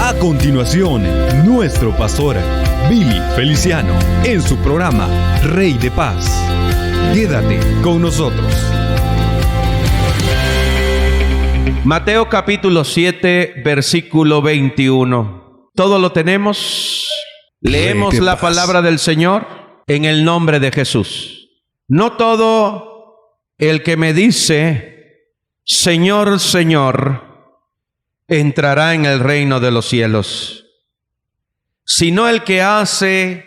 A continuación, nuestro pastor Billy Feliciano en su programa Rey de Paz. Quédate con nosotros. Mateo capítulo 7, versículo 21. ¿Todo lo tenemos? Leemos la palabra del Señor en el nombre de Jesús. No todo el que me dice, Señor, Señor, entrará en el reino de los cielos, sino el que hace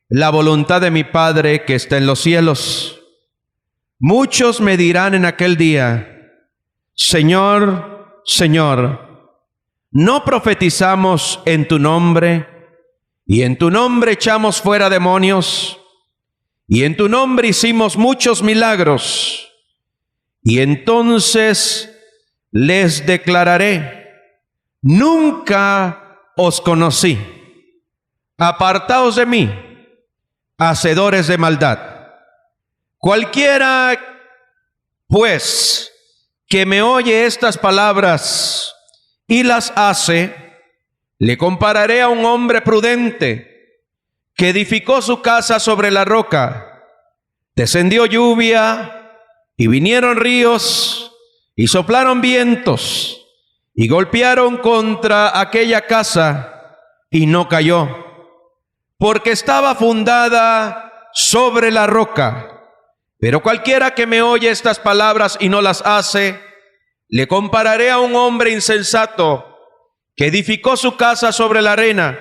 la voluntad de mi Padre que está en los cielos. Muchos me dirán en aquel día, Señor, Señor, ¿no profetizamos en tu nombre? Y en tu nombre echamos fuera demonios, y en tu nombre hicimos muchos milagros. Y entonces les declararé, nunca os conocí. Apartaos de mí, hacedores de maldad. Cualquiera, pues, que me oye estas palabras y las hace, le compararé a un hombre prudente que edificó su casa sobre la roca. Descendió lluvia y vinieron ríos y soplaron vientos y golpearon contra aquella casa y no cayó, porque estaba fundada sobre la roca. Pero cualquiera que me oye estas palabras y no las hace, le compararé a un hombre insensato que edificó su casa sobre la arena,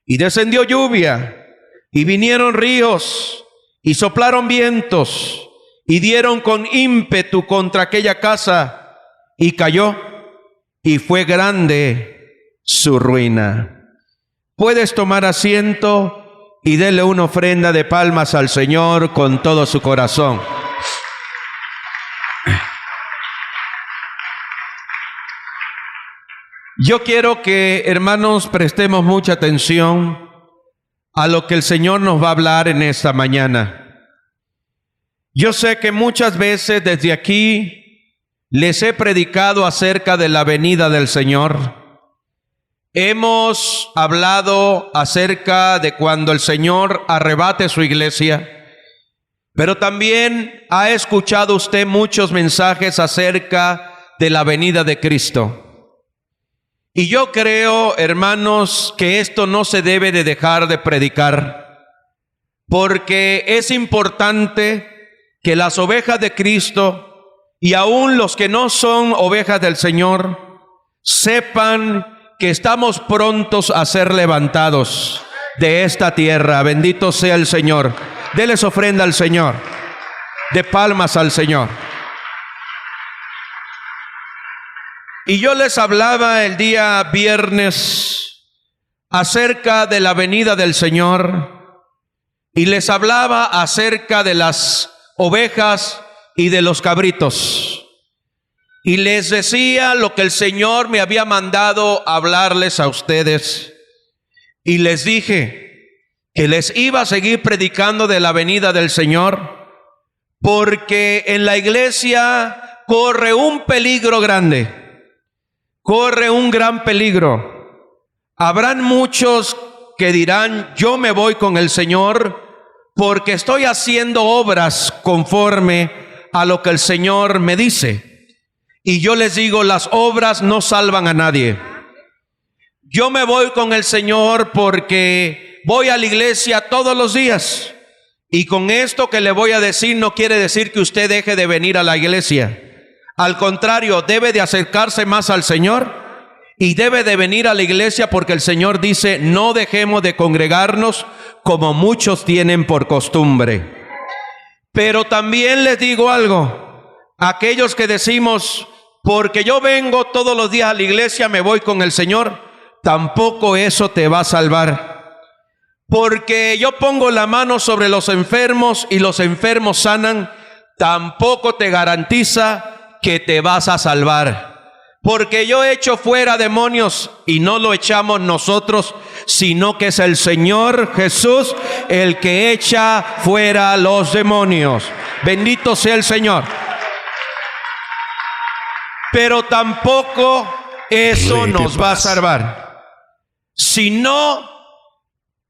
y descendió lluvia, y vinieron ríos, y soplaron vientos, y dieron con ímpetu contra aquella casa, y cayó, y fue grande su ruina. Puedes tomar asiento y dele una ofrenda de palmas al Señor con todo su corazón. Yo quiero que, hermanos, prestemos mucha atención a lo que el Señor nos va a hablar en esta mañana. Yo sé que muchas veces desde aquí les he predicado acerca de la venida del Señor. Hemos hablado acerca de cuando el Señor arrebate su iglesia, pero también ha escuchado usted muchos mensajes acerca de la venida de Cristo. Y yo creo, hermanos, que esto no se debe de dejar de predicar, porque es importante que las ovejas de Cristo y aún los que no son ovejas del Señor sepan que estamos prontos a ser levantados de esta tierra. Bendito sea el Señor. Deles ofrenda al Señor, de palmas al Señor. Y yo les hablaba el día viernes acerca de la venida del Señor, y les hablaba acerca de las ovejas y de los cabritos. Y les decía lo que el Señor me había mandado hablarles a ustedes. Y les dije que les iba a seguir predicando de la venida del Señor, porque en la iglesia corre un peligro grande, corre un gran peligro. Habrán muchos que dirán, yo me voy con el Señor porque estoy haciendo obras conforme a lo que el Señor me dice. Y yo les digo, las obras no salvan a nadie. Yo me voy con el Señor porque voy a la iglesia todos los días. Y con esto que le voy a decir no quiere decir que usted deje de venir a la iglesia. Al contrario, debe de acercarse más al Señor y debe de venir a la iglesia, porque el Señor dice, no dejemos de congregarnos como muchos tienen por costumbre. Pero también les digo algo, aquellos que decimos, porque yo vengo todos los días a la iglesia, me voy con el Señor, tampoco eso te va a salvar. Porque yo pongo la mano sobre los enfermos y los enfermos sanan, tampoco te garantiza que te vas a salvar. Porque yo echo fuera demonios y no lo echamos nosotros, sino que es el Señor Jesús el que echa fuera los demonios. Bendito sea el Señor. Pero tampoco eso nos va a salvar. sino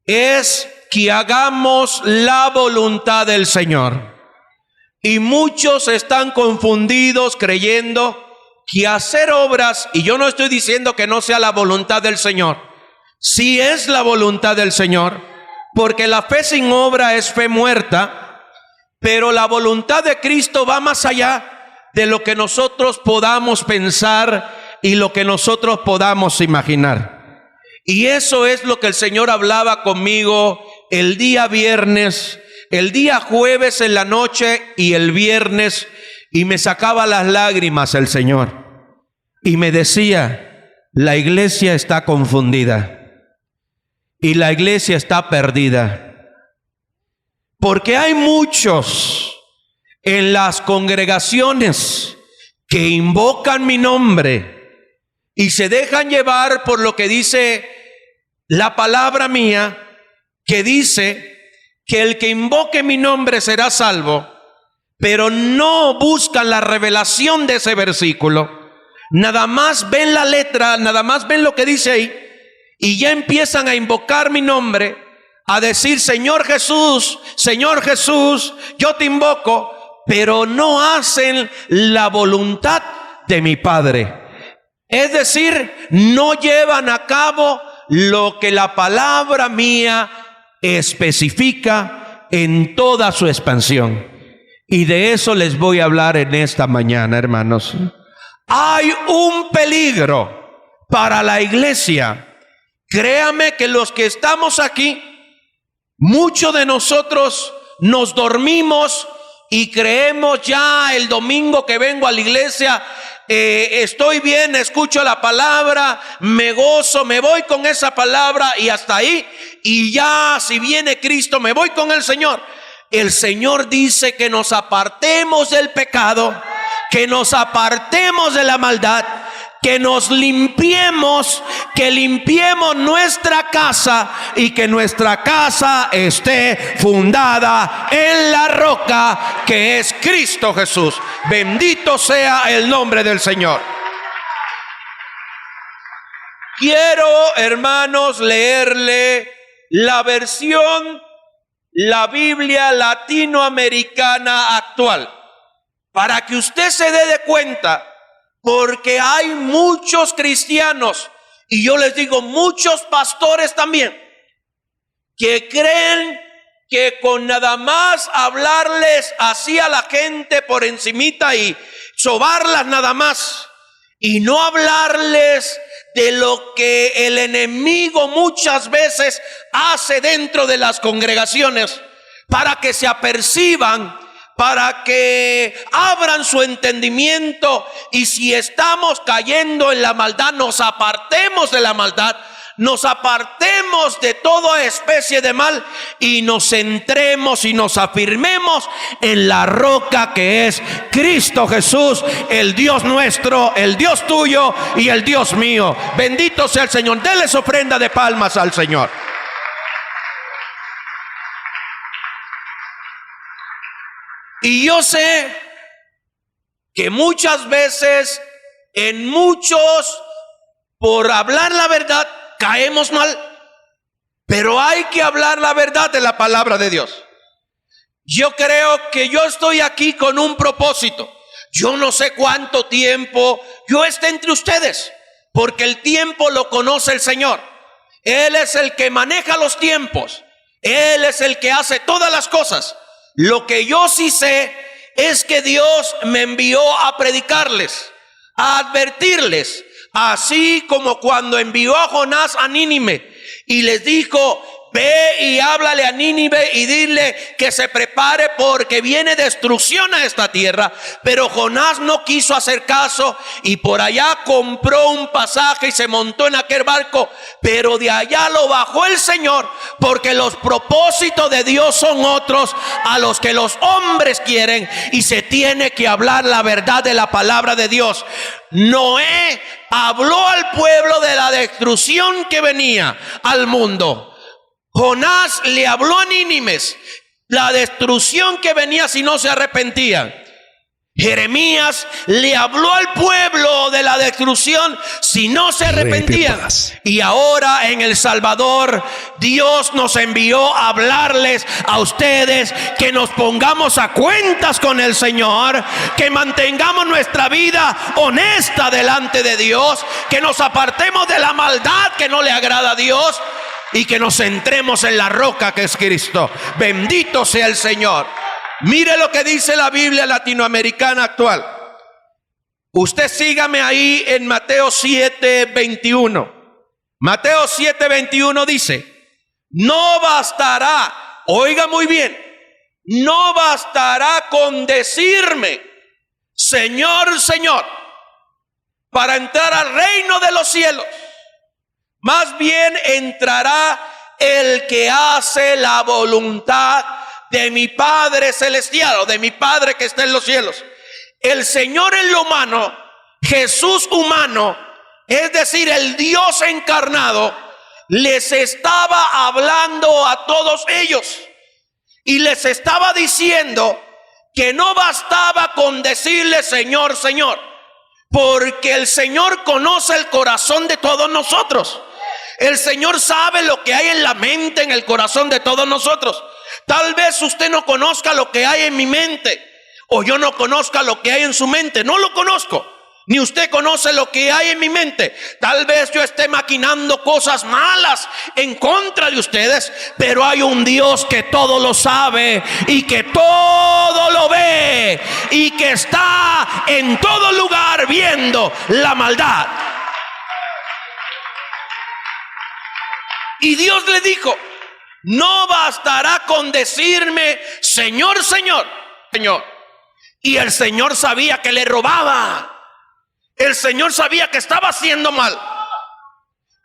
es que hagamos la voluntad del Señor. Y muchos están confundidos creyendo que hacer obras, y yo no estoy diciendo que no sea la voluntad del Señor, sí es la voluntad del Señor, porque la fe sin obra es fe muerta, pero la voluntad de Cristo va más allá de lo que nosotros podamos pensar y lo que nosotros podamos imaginar. Y eso es lo que el Señor hablaba conmigo el día viernes, el día jueves en la noche y el viernes, y me sacaba las lágrimas el Señor. Y me decía, la iglesia está confundida y la iglesia está perdida. Porque hay muchos en las congregaciones que invocan mi nombre y se dejan llevar por lo que dice la palabra mía, que dice que el que invoque mi nombre será salvo, pero no buscan la revelación de ese versículo. Nada más ven la letra, nada más ven lo que dice ahí, y ya empiezan a invocar mi nombre, a decir, Señor Jesús, yo te invoco, pero no hacen la voluntad de mi Padre. Es decir, no llevan a cabo lo que la palabra mía especifica en toda su expansión. Y de eso les voy a hablar en esta mañana, hermanos. Hay un peligro para la iglesia. Créame que los que estamos aquí, muchos de nosotros nos dormimos y creemos ya el domingo que vengo a la iglesia, estoy bien, escucho la palabra, me gozo, me voy con esa palabra y hasta ahí. Y ya si viene Cristo, me voy con el Señor. El Señor dice que nos apartemos del pecado, que nos apartemos de la maldad, que nos limpiemos, que limpiemos nuestra casa y que nuestra casa esté fundada en la roca que es Cristo Jesús. Bendito sea el nombre del Señor. Quiero, hermanos, leerle la versión, la Biblia latinoamericana actual, para que usted se dé de cuenta, porque hay muchos cristianos, y yo les digo muchos pastores también, que creen que con nada más hablarles así a la gente por encimita y sobarlas nada más, y no hablarles de lo que el enemigo muchas veces hace dentro de las congregaciones, para que se aperciban, para que abran su entendimiento, y si estamos cayendo en la maldad, nos apartemos de la maldad, nos apartemos de toda especie de mal y nos centremos y nos afirmemos en la roca que es Cristo Jesús, el Dios nuestro, el Dios tuyo y el Dios mío. Bendito sea el Señor. Denles ofrenda de palmas al Señor. Y yo sé que muchas veces en muchos, por hablar la verdad, caemos mal, pero hay que hablar la verdad de la palabra de Dios. Yo creo que yo estoy aquí con un propósito. Yo no sé cuánto tiempo yo esté entre ustedes, porque el tiempo lo conoce el Señor. Él es el que maneja los tiempos. Él es el que hace todas las cosas. Lo que yo sí sé es que Dios me envió a predicarles, a advertirles, así como cuando envió a Jonás a Nínive y les dijo, ve y háblale a Nínive y dile que se prepare porque viene destrucción a esta tierra. Pero Jonás no quiso hacer caso y por allá compró un pasaje y se montó en aquel barco, pero de allá lo bajó el Señor, porque los propósitos de Dios son otros a los que los hombres quieren, y se tiene que hablar la verdad de la palabra de Dios. Noé habló al pueblo de la destrucción que venía al mundo. Jonás le habló a Nínive la destrucción que venía si no se arrepentían. Jeremías le habló al pueblo de la destrucción si no se arrepentían. Y ahora en El Salvador, Dios nos envió a hablarles a ustedes que nos pongamos a cuentas con el Señor, que mantengamos nuestra vida honesta delante de Dios, que nos apartemos de la maldad que no le agrada a Dios y que nos centremos en la roca que es Cristo. Bendito sea el Señor. Mire lo que dice la Biblia latinoamericana actual. Usted sígame ahí en Mateo 7:21. Mateo 7:21 dice: no bastará, oiga muy bien, no bastará con decirme, Señor, Señor, para entrar al reino de los cielos. Más bien entrará el que hace la voluntad de mi Padre celestial, o de mi Padre que está en los cielos. El Señor en lo humano, Jesús humano, es decir, el Dios encarnado, les estaba hablando a todos ellos y les estaba diciendo que no bastaba con decirle Señor, Señor, porque el Señor conoce el corazón de todos nosotros. El Señor sabe lo que hay en la mente, en el corazón de todos nosotros. Tal vez usted no conozca lo que hay en mi mente, o yo no conozca lo que hay en su mente. No lo conozco, ni usted conoce lo que hay en mi mente. Tal vez yo esté maquinando cosas malas en contra de ustedes, pero hay un Dios que todo lo sabe y que todo lo ve y que está en todo lugar viendo la maldad. Y Dios le dijo: no bastará con decirme Señor, Señor, Señor. Y el Señor sabía que le robaba. El Señor sabía que estaba haciendo mal.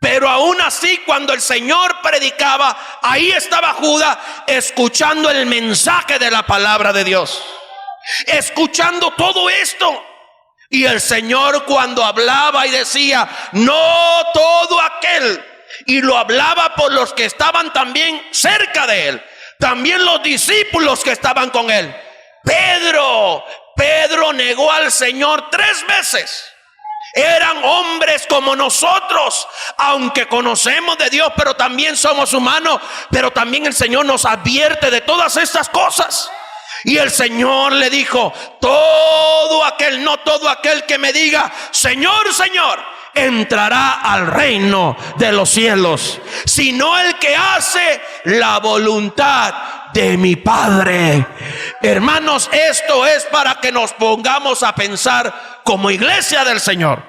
Pero aún así, cuando el Señor predicaba, ahí estaba Judas escuchando el mensaje de la palabra de Dios, escuchando todo esto. Y el Señor, cuando hablaba y decía no todo aquel, y lo hablaba por los que estaban también cerca de él, también los discípulos que estaban con él. Pedro negó al Señor 3 veces. Eran hombres como nosotros, aunque conocemos de Dios, pero también somos humanos. Pero también el Señor nos advierte de todas estas cosas. Y el Señor le dijo: no todo aquel que me diga Señor, Señor, entrará al reino de los cielos, sino el que hace la voluntad de mi Padre. Hermanos, esto es para que nos pongamos a pensar como iglesia del Señor.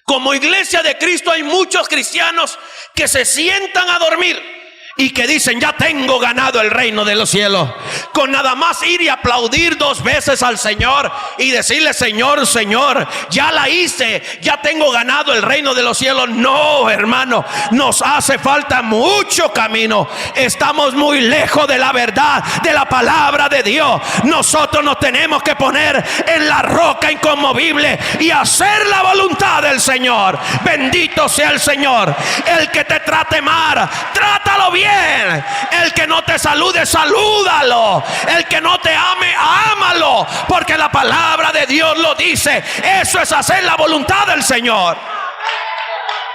Como iglesia de Cristo hay muchos cristianos que se sientan a dormir y que dicen: ya tengo ganado el reino de los cielos. Con nada más ir y aplaudir 2 veces al Señor y decirle: Señor, Señor, ya la hice, ya tengo ganado el reino de los cielos. No, hermano, nos hace falta mucho camino. Estamos muy lejos de la verdad, de la palabra de Dios. Nosotros nos tenemos que poner en la roca inconmovible y hacer la voluntad del Señor. Bendito sea el Señor. El que te trate mal, trátalo bien. El que no te salude, salúdalo. El que no te ame, ámalo, porque la palabra de Dios lo dice. Eso es hacer la voluntad del Señor.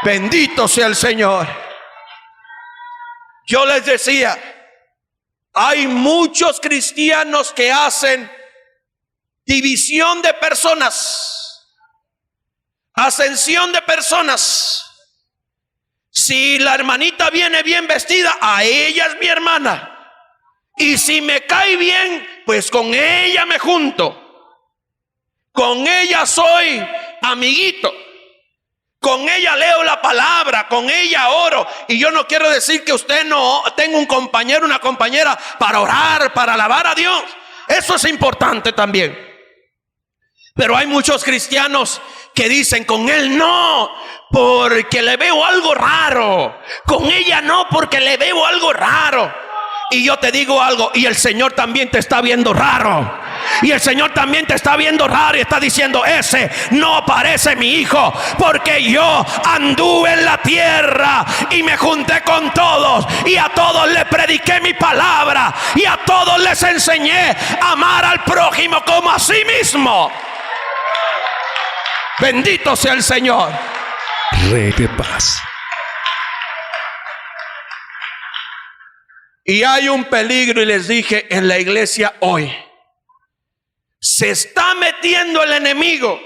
Bendito sea el Señor. Yo les decía, hay muchos cristianos que hacen división de personas, ascensión de personas. Si la hermanita viene bien vestida, a ella es mi hermana. Y si me cae bien, pues con ella me junto. Con ella soy amiguito. Con ella leo la palabra, con ella oro. Y yo no quiero decir que usted no tenga un compañero, una compañera para orar, para alabar a Dios. Eso es importante también. Pero hay muchos cristianos que dicen: con él no, porque le veo algo raro. Con ella no, porque le veo algo raro. Y yo te digo algo, y el Señor también te está viendo raro. Y el Señor también te está viendo raro y está diciendo: ese no parece mi hijo, porque yo anduve en la tierra y me junté con todos, y a todos les prediqué mi palabra, y a todos les enseñé a amar al prójimo como a sí mismo. Bendito sea el Señor. Rey de paz. Y hay un peligro, y les dije, en la iglesia hoy se está metiendo el enemigo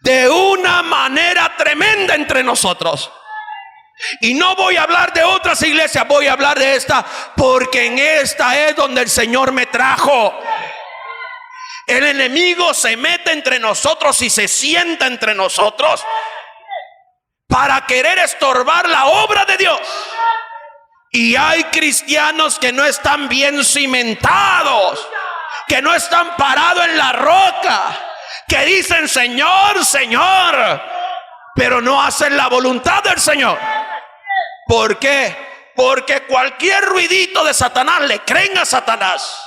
de una manera tremenda entre nosotros. Y no voy a hablar de otras iglesias, voy a hablar de esta, porque en esta es donde el Señor me trajo. El enemigo se mete entre nosotros y se sienta entre nosotros para querer estorbar la obra de Dios. Y hay cristianos que no están bien cimentados, que no están parados en la roca, que dicen: Señor, Señor, pero no hacen la voluntad del Señor. ¿Por qué? Porque cualquier ruidito de Satanás le creen a Satanás.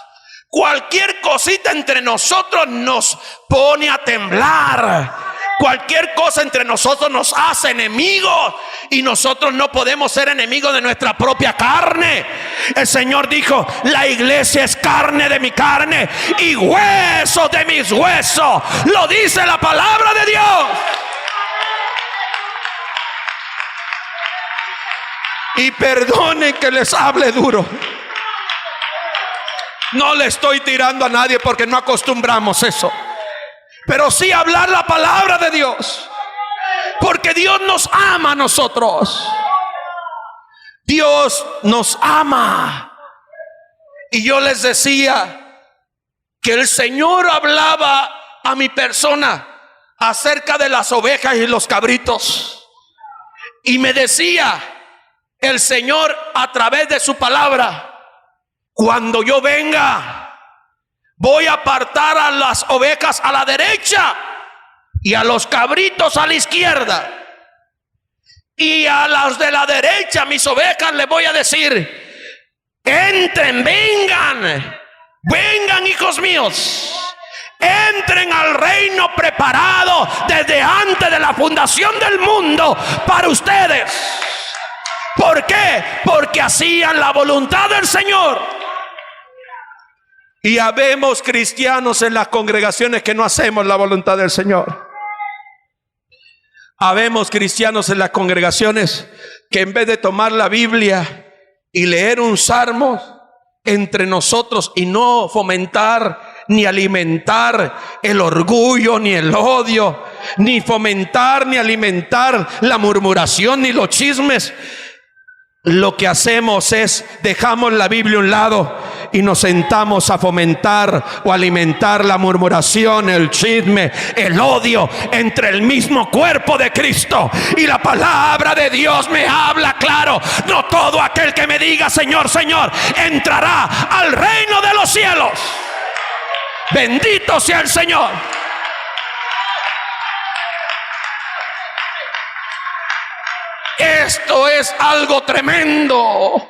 Cualquier cosita entre nosotros nos pone a temblar. Cualquier cosa entre nosotros nos hace enemigos, y nosotros no podemos ser enemigos de nuestra propia carne. El Señor dijo: la iglesia es carne de mi carne y huesos de mis huesos. Lo dice la palabra de Dios. Y perdonen que les hable duro. No le estoy tirando a nadie, porque no acostumbramos eso. Pero sí hablar la palabra de Dios, porque Dios nos ama a nosotros. Dios nos ama. Y yo les decía que el Señor hablaba a mi persona acerca de las ovejas y los cabritos. Y me decía el Señor a través de su palabra: cuando yo venga, voy a apartar a las ovejas a la derecha y a los cabritos a la izquierda. Y a las de la derecha, mis ovejas, les voy a decir: entren, vengan, vengan, hijos míos, entren al reino preparado desde antes de la fundación del mundo para ustedes. ¿Por qué? Porque hacían la voluntad del Señor. Y habemos cristianos en las congregaciones que no hacemos la voluntad del Señor. Habemos cristianos en las congregaciones que en vez de tomar la Biblia y leer un salmo entre nosotros y no fomentar ni alimentar el orgullo ni el odio, ni fomentar ni alimentar la murmuración ni los chismes, lo que hacemos es dejamos la Biblia a un lado y nos sentamos a fomentar o alimentar la murmuración, el chisme, el odio entre el mismo cuerpo de Cristo. Y la palabra de Dios me habla claro: no todo aquel que me diga Señor, Señor, entrará al reino de los cielos. Bendito sea el Señor. Esto es algo tremendo.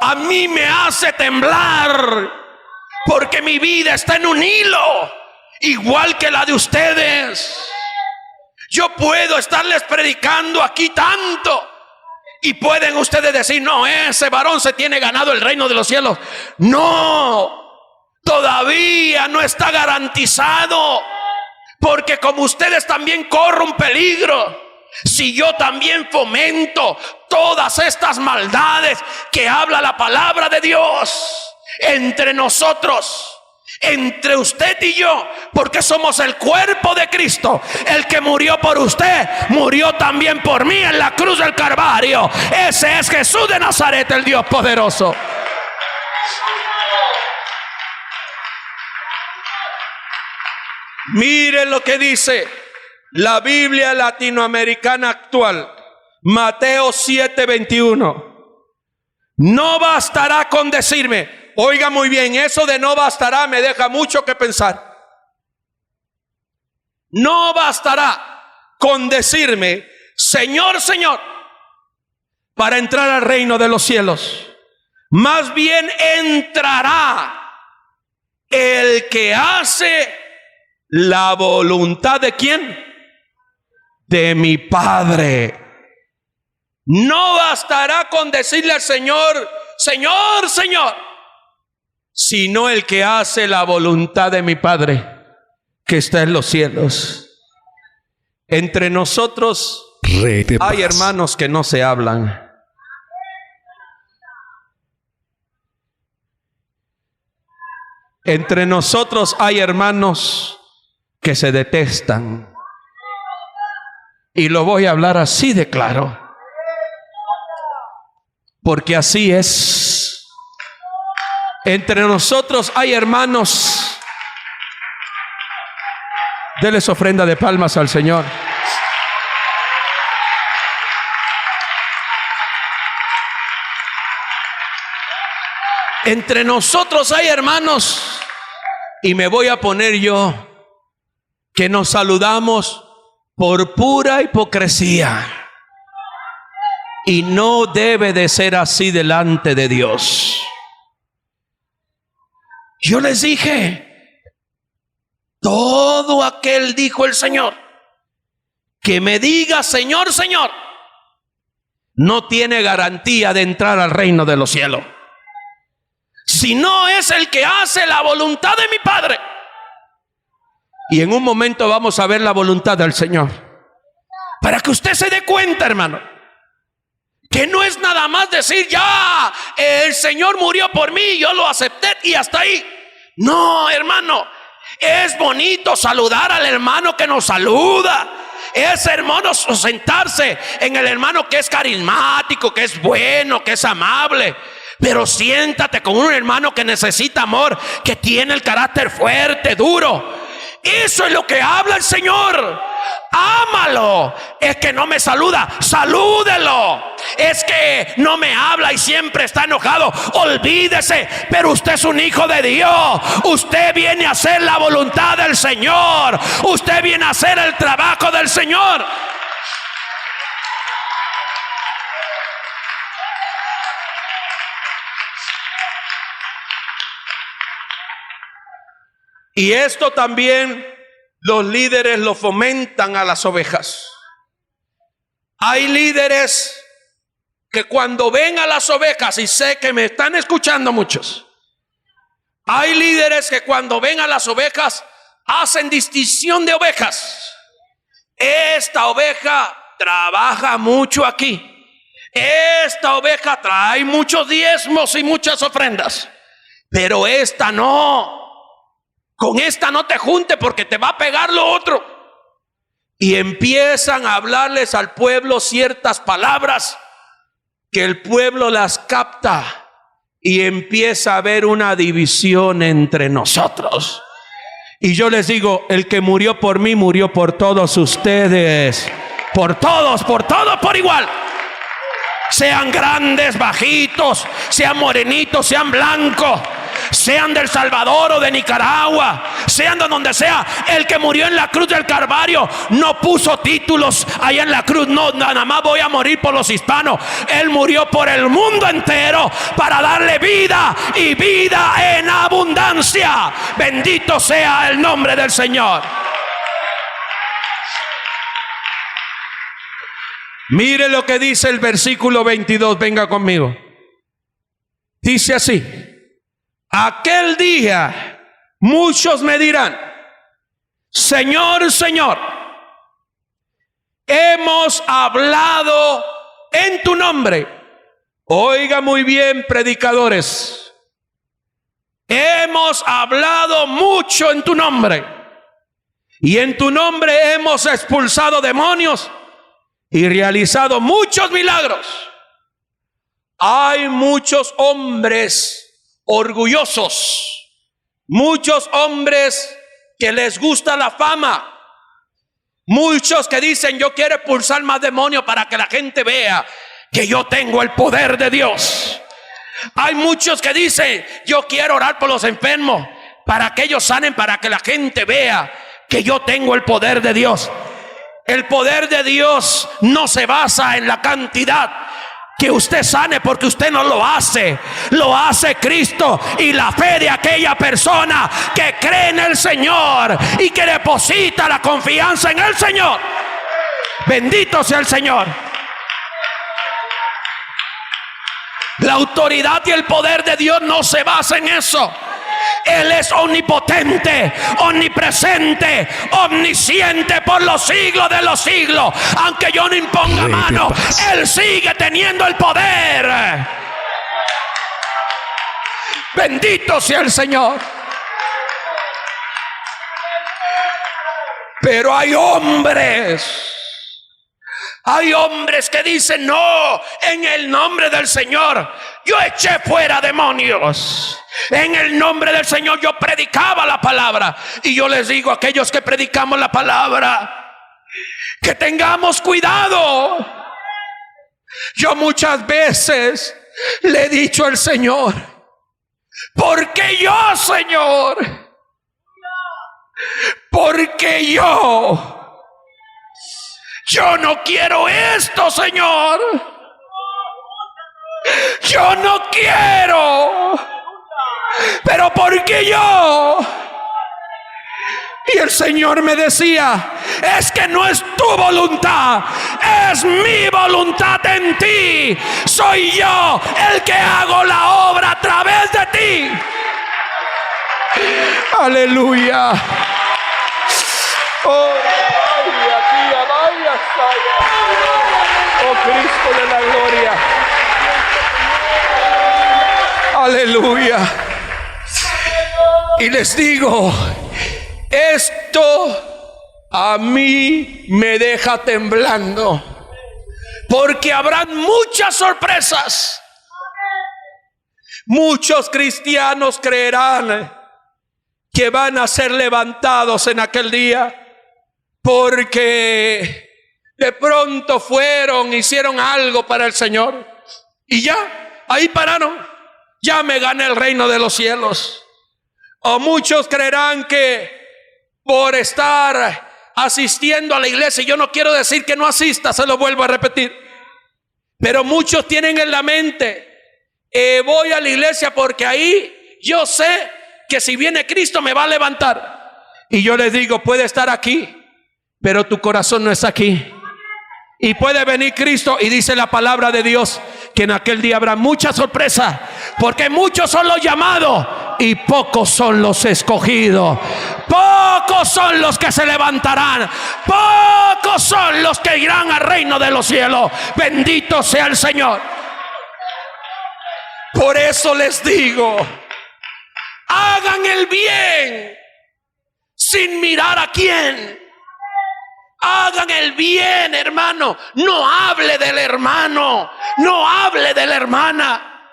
A mí me hace temblar, porque mi vida está en un hilo, igual que la de ustedes. Yo puedo estarles predicando aquí tanto, y pueden ustedes decir: no, ese varón se tiene ganado el reino de los cielos. No, todavía no está garantizado, porque como ustedes también corren un peligro. Si yo también fomento todas estas maldades que habla la palabra de Dios entre nosotros, entre usted y yo, porque somos el cuerpo de Cristo. El que murió por usted, murió también por mí en la cruz del Calvario. Ese es Jesús de Nazaret, el Dios poderoso. Miren lo que dice la Biblia latinoamericana actual, Mateo 7:21. No bastará con decirme, oiga muy bien, eso de no bastará me deja mucho que pensar. No bastará con decirme Señor, Señor, para entrar al reino de los cielos. Más bien entrará el que hace la voluntad ¿de quién? De mi Padre. No bastará con decirle al Señor, Señor, Señor, sino el que hace la voluntad de mi Padre que está en los cielos. Entre nosotros hay hermanos que no se hablan. Entre nosotros hay hermanos que se detestan. Y lo voy a hablar así de claro. Porque así es. Entre nosotros hay hermanos. Denles ofrenda de palmas al Señor. Entre nosotros hay hermanos, y me voy a poner yo, que nos saludamos por pura hipocresía. Y no debe de ser así delante de Dios. Yo les dije, todo aquel, dijo el Señor, que me diga Señor, Señor, no tiene garantía de entrar al reino de los cielos. Si no es el que hace la voluntad de mi Padre. Y en un momento vamos a ver la voluntad del Señor, para que usted se dé cuenta, hermano, que no es nada más decir, ya, el Señor murió por mí, yo lo acepté y hasta ahí. No, hermano, es bonito saludar al hermano que nos saluda. Es hermoso sentarse en el hermano que es carismático, que es bueno, que es amable. Pero siéntate con un hermano que necesita amor, que tiene el carácter fuerte, duro. Eso es lo que habla el Señor. Ámalo. Es que no me saluda, salúdelo. Es que no me habla y siempre está enojado, olvídese. Pero usted es un hijo de Dios. Usted viene a hacer la voluntad del Señor. Usted viene a hacer el trabajo del Señor. Y esto también los líderes lo fomentan a las ovejas. Hay líderes que cuando ven a las ovejas, y sé que me están escuchando muchos, hay líderes que cuando ven a las ovejas hacen distinción de ovejas. Esta oveja trabaja mucho aquí. Esta oveja trae muchos diezmos y muchas ofrendas, pero esta no. Con esta no te junte porque te va a pegar lo otro. Y empiezan a hablarles al pueblo ciertas palabras que el pueblo las capta, y empieza a haber una división entre nosotros. Y yo les digo, el que murió por mí, murió por todos ustedes. Por todos, por igual. Sean grandes, bajitos, sean morenitos, sean blancos, sean del Salvador o de Nicaragua, sean de donde sea. El que murió en la cruz del Calvario no puso títulos allá en la cruz. No, nada más voy a morir por los hispanos. Él murió por el mundo entero para darle vida y vida en abundancia. Bendito sea el nombre del Señor. Mire lo que dice el versículo 22, venga conmigo. Dice así: aquel día muchos me dirán, Señor, Señor, hemos hablado en tu nombre. Oiga muy bien, predicadores, hemos hablado mucho en tu nombre, y en tu nombre hemos expulsado demonios y realizado muchos milagros. Hay muchos hombres orgullosos, muchos hombres que les gusta la fama, muchos que dicen, yo quiero expulsar más demonios para que la gente vea que yo tengo el poder de Dios. Hay muchos que dicen, yo quiero orar por los enfermos para que ellos sanen, para que la gente vea que yo tengo el poder de Dios. El poder de Dios no se basa en la cantidad. que usted sane, porque usted no lo hace, lo hace Cristo y la fe de aquella persona que cree en el Señor y que deposita la confianza en el Señor. Bendito sea el Señor. La autoridad y el poder de Dios no se basa en eso. Él es omnipotente, omnipresente, omnisciente por los siglos de los siglos. Aunque yo no imponga mano, Él sigue teniendo el poder. Bendito sea el Señor. Pero hay hombres que dicen: no, en el nombre del Señor yo eché fuera demonios. En el nombre del Señor yo predicaba la palabra. Y yo les digo a aquellos que predicamos la palabra, que tengamos cuidado. Yo muchas veces le he dicho al Señor: ¿por qué yo, Señor? ¿Por qué yo? Yo no quiero esto, Señor. Yo no quiero. Pero ¿por qué yo? Y el Señor me decía: es que no es tu voluntad, es mi voluntad en ti. Soy yo el que hago la obra a través de ti. Aleluya. Oh, oh Cristo de la gloria. Aleluya. Y les digo, esto a mí me deja temblando, porque habrán muchas sorpresas. Muchos cristianos creerán que van a ser levantados en aquel día, porque de pronto fueron, hicieron algo para el Señor y ya, ahí pararon. Ya me gané el reino de los cielos. O muchos creerán que por estar asistiendo a la iglesia, yo no quiero decir que no asista, se lo vuelvo a repetir, pero muchos tienen en la mente: voy a la iglesia porque ahí yo sé que si viene Cristo me va a levantar. Y yo les digo: puede estar aquí, pero tu corazón no está aquí. Y puede venir Cristo, y dice la palabra de Dios que en aquel día habrá mucha sorpresa, porque muchos son los llamados y pocos son los escogidos. Pocos son los que se levantarán, pocos son los que irán al reino de los cielos. Bendito sea el Señor. Por eso les digo: hagan el bien sin mirar a quién. Hagan el bien, hermano. No hable del hermano, no hable de la hermana.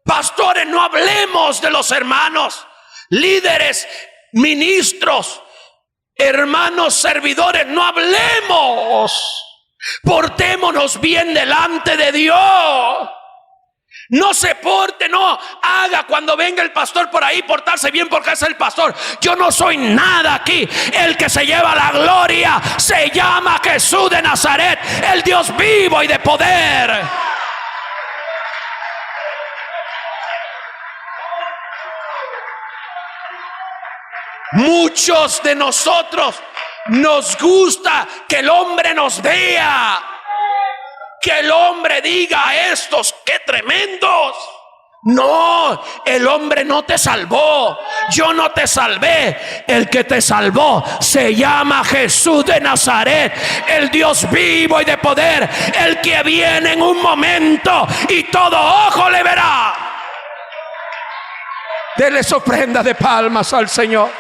Pastores, no hablemos de los hermanos. Líderes, ministros, hermanos servidores, no hablemos. Portémonos bien delante de Dios. No se porte, no haga cuando venga el pastor por ahí portarse bien porque es el pastor. Yo no soy nada aquí. El que se lleva la gloria se llama Jesús de Nazaret, el Dios vivo y de poder. Muchos de nosotros nos gusta que el hombre nos vea, que el hombre diga a estos: ¡qué tremendos! No, el hombre no te salvó. Yo no te salvé. El que te salvó se llama Jesús de Nazaret, el Dios vivo y de poder, el que viene en un momento y todo ojo le verá. Dele su ofrenda de palmas al Señor.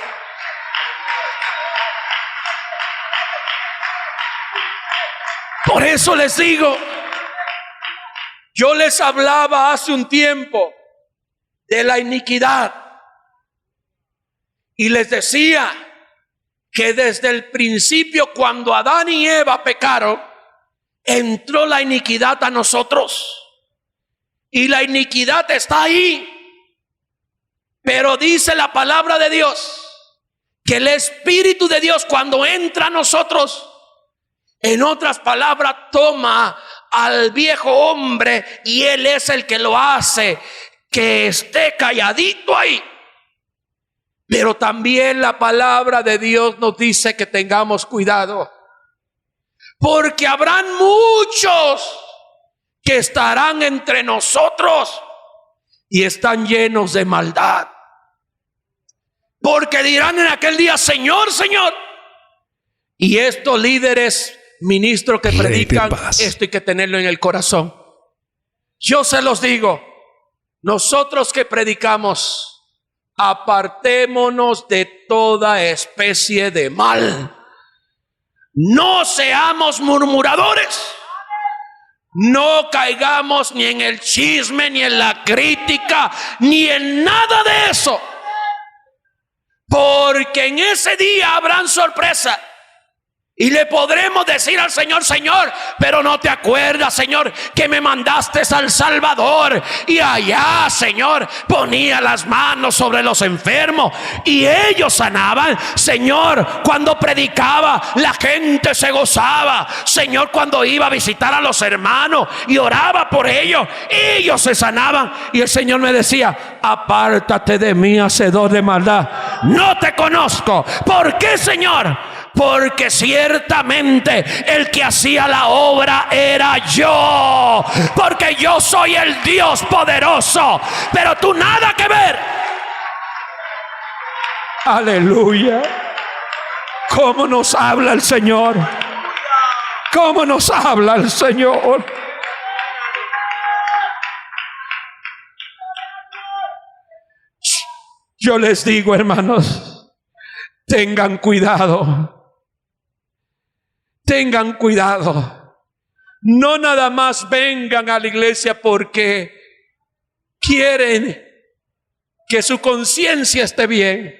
Por eso les digo, yo les hablaba hace un tiempo de la iniquidad y les decía que desde el principio, cuando Adán y Eva pecaron, entró la iniquidad a nosotros, y la iniquidad está ahí. Pero dice la palabra de Dios que el Espíritu de Dios, cuando entra a nosotros, en otras palabras, toma al viejo hombre y Él es el que lo hace que esté calladito ahí. Pero también la palabra de Dios nos dice que tengamos cuidado, porque habrán muchos que estarán entre nosotros y están llenos de maldad, porque dirán en aquel día: Señor, Señor. Y estos líderes, ministros que predican esto, hay que tenerlo en el corazón. Yo se los digo, nosotros que predicamos, apartémonos de toda especie de mal. No seamos murmuradores. No caigamos ni en el chisme, ni en la crítica, ni en nada de eso. Porque en ese día habrán sorpresas. Y le podremos decir al Señor: Señor, pero no te acuerdas, Señor, que me mandaste al Salvador. Y allá, Señor, ponía las manos sobre los enfermos y ellos sanaban. Señor, cuando predicaba, la gente se gozaba. Señor, cuando iba a visitar a los hermanos y oraba por ellos, ellos se sanaban. Y el Señor me decía: apártate de mí, hacedor de maldad, no te conozco. ¿Por qué, Señor? Porque ciertamente el que hacía la obra era yo, porque yo soy el Dios poderoso, pero tú nada que ver. Aleluya. ¿Cómo nos habla el Señor? ¿Cómo nos habla el Señor? Yo les digo, hermanos, tengan cuidado. Tengan cuidado. No nada más vengan a la iglesia porque quieren que su conciencia esté bien.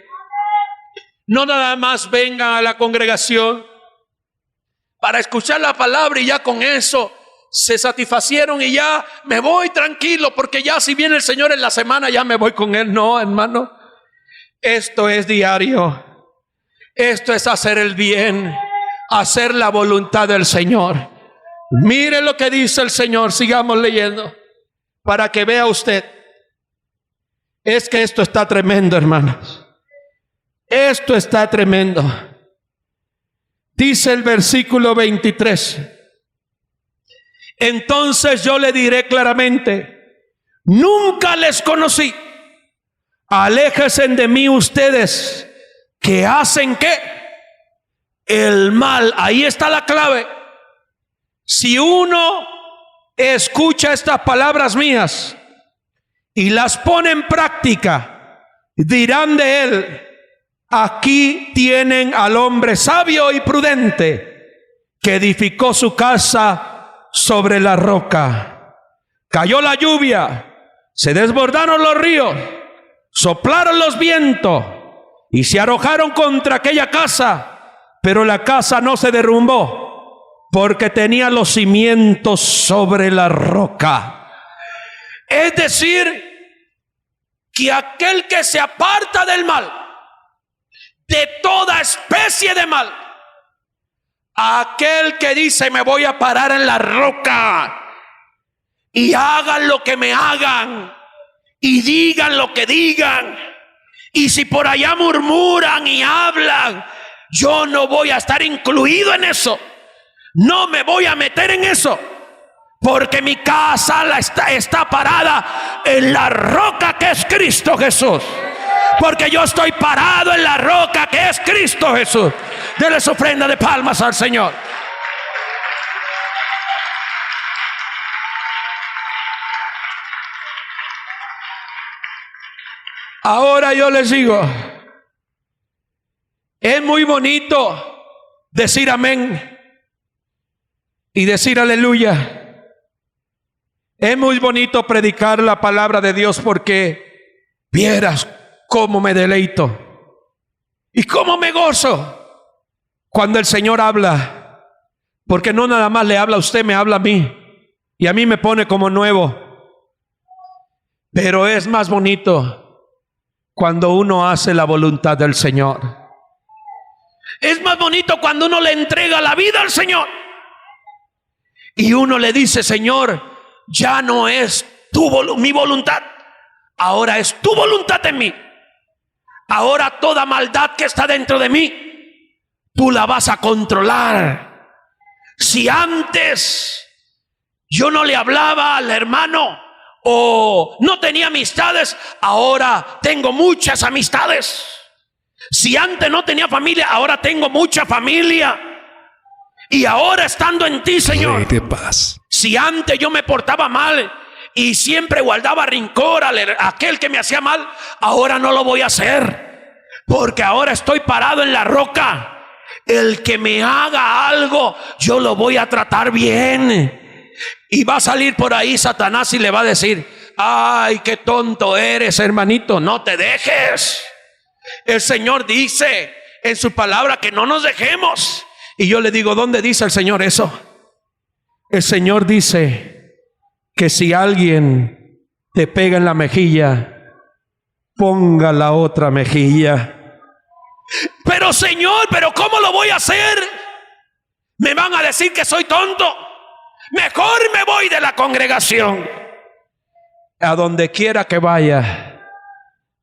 No nada más vengan a la congregación para escuchar la palabra y ya con eso se satisfacieron y ya me voy tranquilo, porque ya si viene el Señor en la semana ya me voy con Él. No, hermano, esto es diario. Esto es hacer el bien, hacer la voluntad del Señor. Mire lo que dice el Señor. Sigamos leyendo para que vea usted. Es que esto está tremendo, hermanos. Esto está tremendo. Dice el versículo 23: entonces yo le diré claramente: nunca les conocí. Aléjense de mí ustedes que hacen ¿qué? El mal. Ahí está la clave. Si uno escucha estas palabras mías y las pone en práctica, dirán de él: aquí tienen al hombre sabio y prudente que edificó su casa sobre la roca. Cayó la lluvia, se desbordaron los ríos, soplaron los vientos y se arrojaron contra aquella casa. Pero la casa no se derrumbó porque tenía los cimientos sobre la roca. Es decir, que aquel que se aparta del mal, de toda especie de mal, aquel que dice: me voy a parar en la roca y hagan lo que me hagan y digan lo que digan, y si por allá murmuran y hablan, yo no voy a estar incluido en eso. No me voy a meter en eso, porque mi casa está parada en la roca que es Cristo Jesús. Porque yo estoy parado en la roca que es Cristo Jesús. Denle su ofrenda de palmas al Señor. Ahora yo les digo, es muy bonito decir amén y decir aleluya. Es muy bonito predicar la palabra de Dios, porque vieras cómo me deleito y cómo me gozo cuando el Señor habla, porque no nada más le habla a usted, me habla a mí, y a mí me pone como nuevo. Pero es más bonito cuando uno hace la voluntad del Señor. Es más bonito cuando uno le entrega la vida al Señor. Y uno le dice: Señor, ya no es mi voluntad, ahora es tu voluntad en mí. Ahora toda maldad que está dentro de mí, tú la vas a controlar. Si antes yo no le hablaba al hermano o no tenía amistades, ahora tengo muchas amistades. Si antes no tenía familia, ahora tengo mucha familia. Y ahora estando en ti, Señor, Rey de paz. si antes yo me portaba mal y siempre guardaba rencor a aquel que me hacía mal, ahora no lo voy a hacer, porque ahora estoy parado en la roca. El que me haga algo, yo lo voy a tratar bien. Y va a salir por ahí Satanás y le va a decir: ay, qué tonto eres, hermanito, no te dejes. El Señor dice en su palabra que no nos dejemos. Y yo le digo: ¿dónde dice el Señor eso? El Señor dice que si alguien te pega en la mejilla, ponga la otra mejilla. Pero Señor, ¿pero cómo lo voy a hacer? Me van a decir que soy tonto. Mejor me voy de la congregación. A donde quiera que vaya,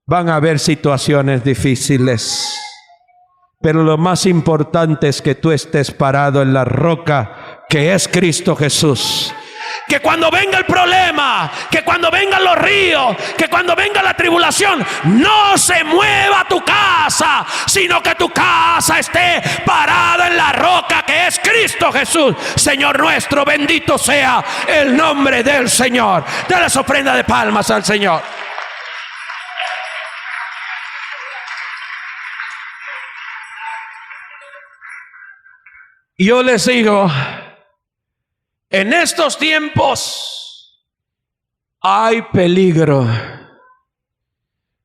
van a haber situaciones difíciles. Pero lo más importante es que tú estés parado en la roca que es Cristo Jesús. Que cuando venga el problema, que cuando vengan los ríos, que cuando venga la tribulación, no se mueva tu casa, sino que tu casa esté parada en la roca que es Cristo Jesús. Señor nuestro, bendito sea el nombre del Señor. Dale su ofrenda de palmas al Señor. Yo les digo, en estos tiempos hay peligro.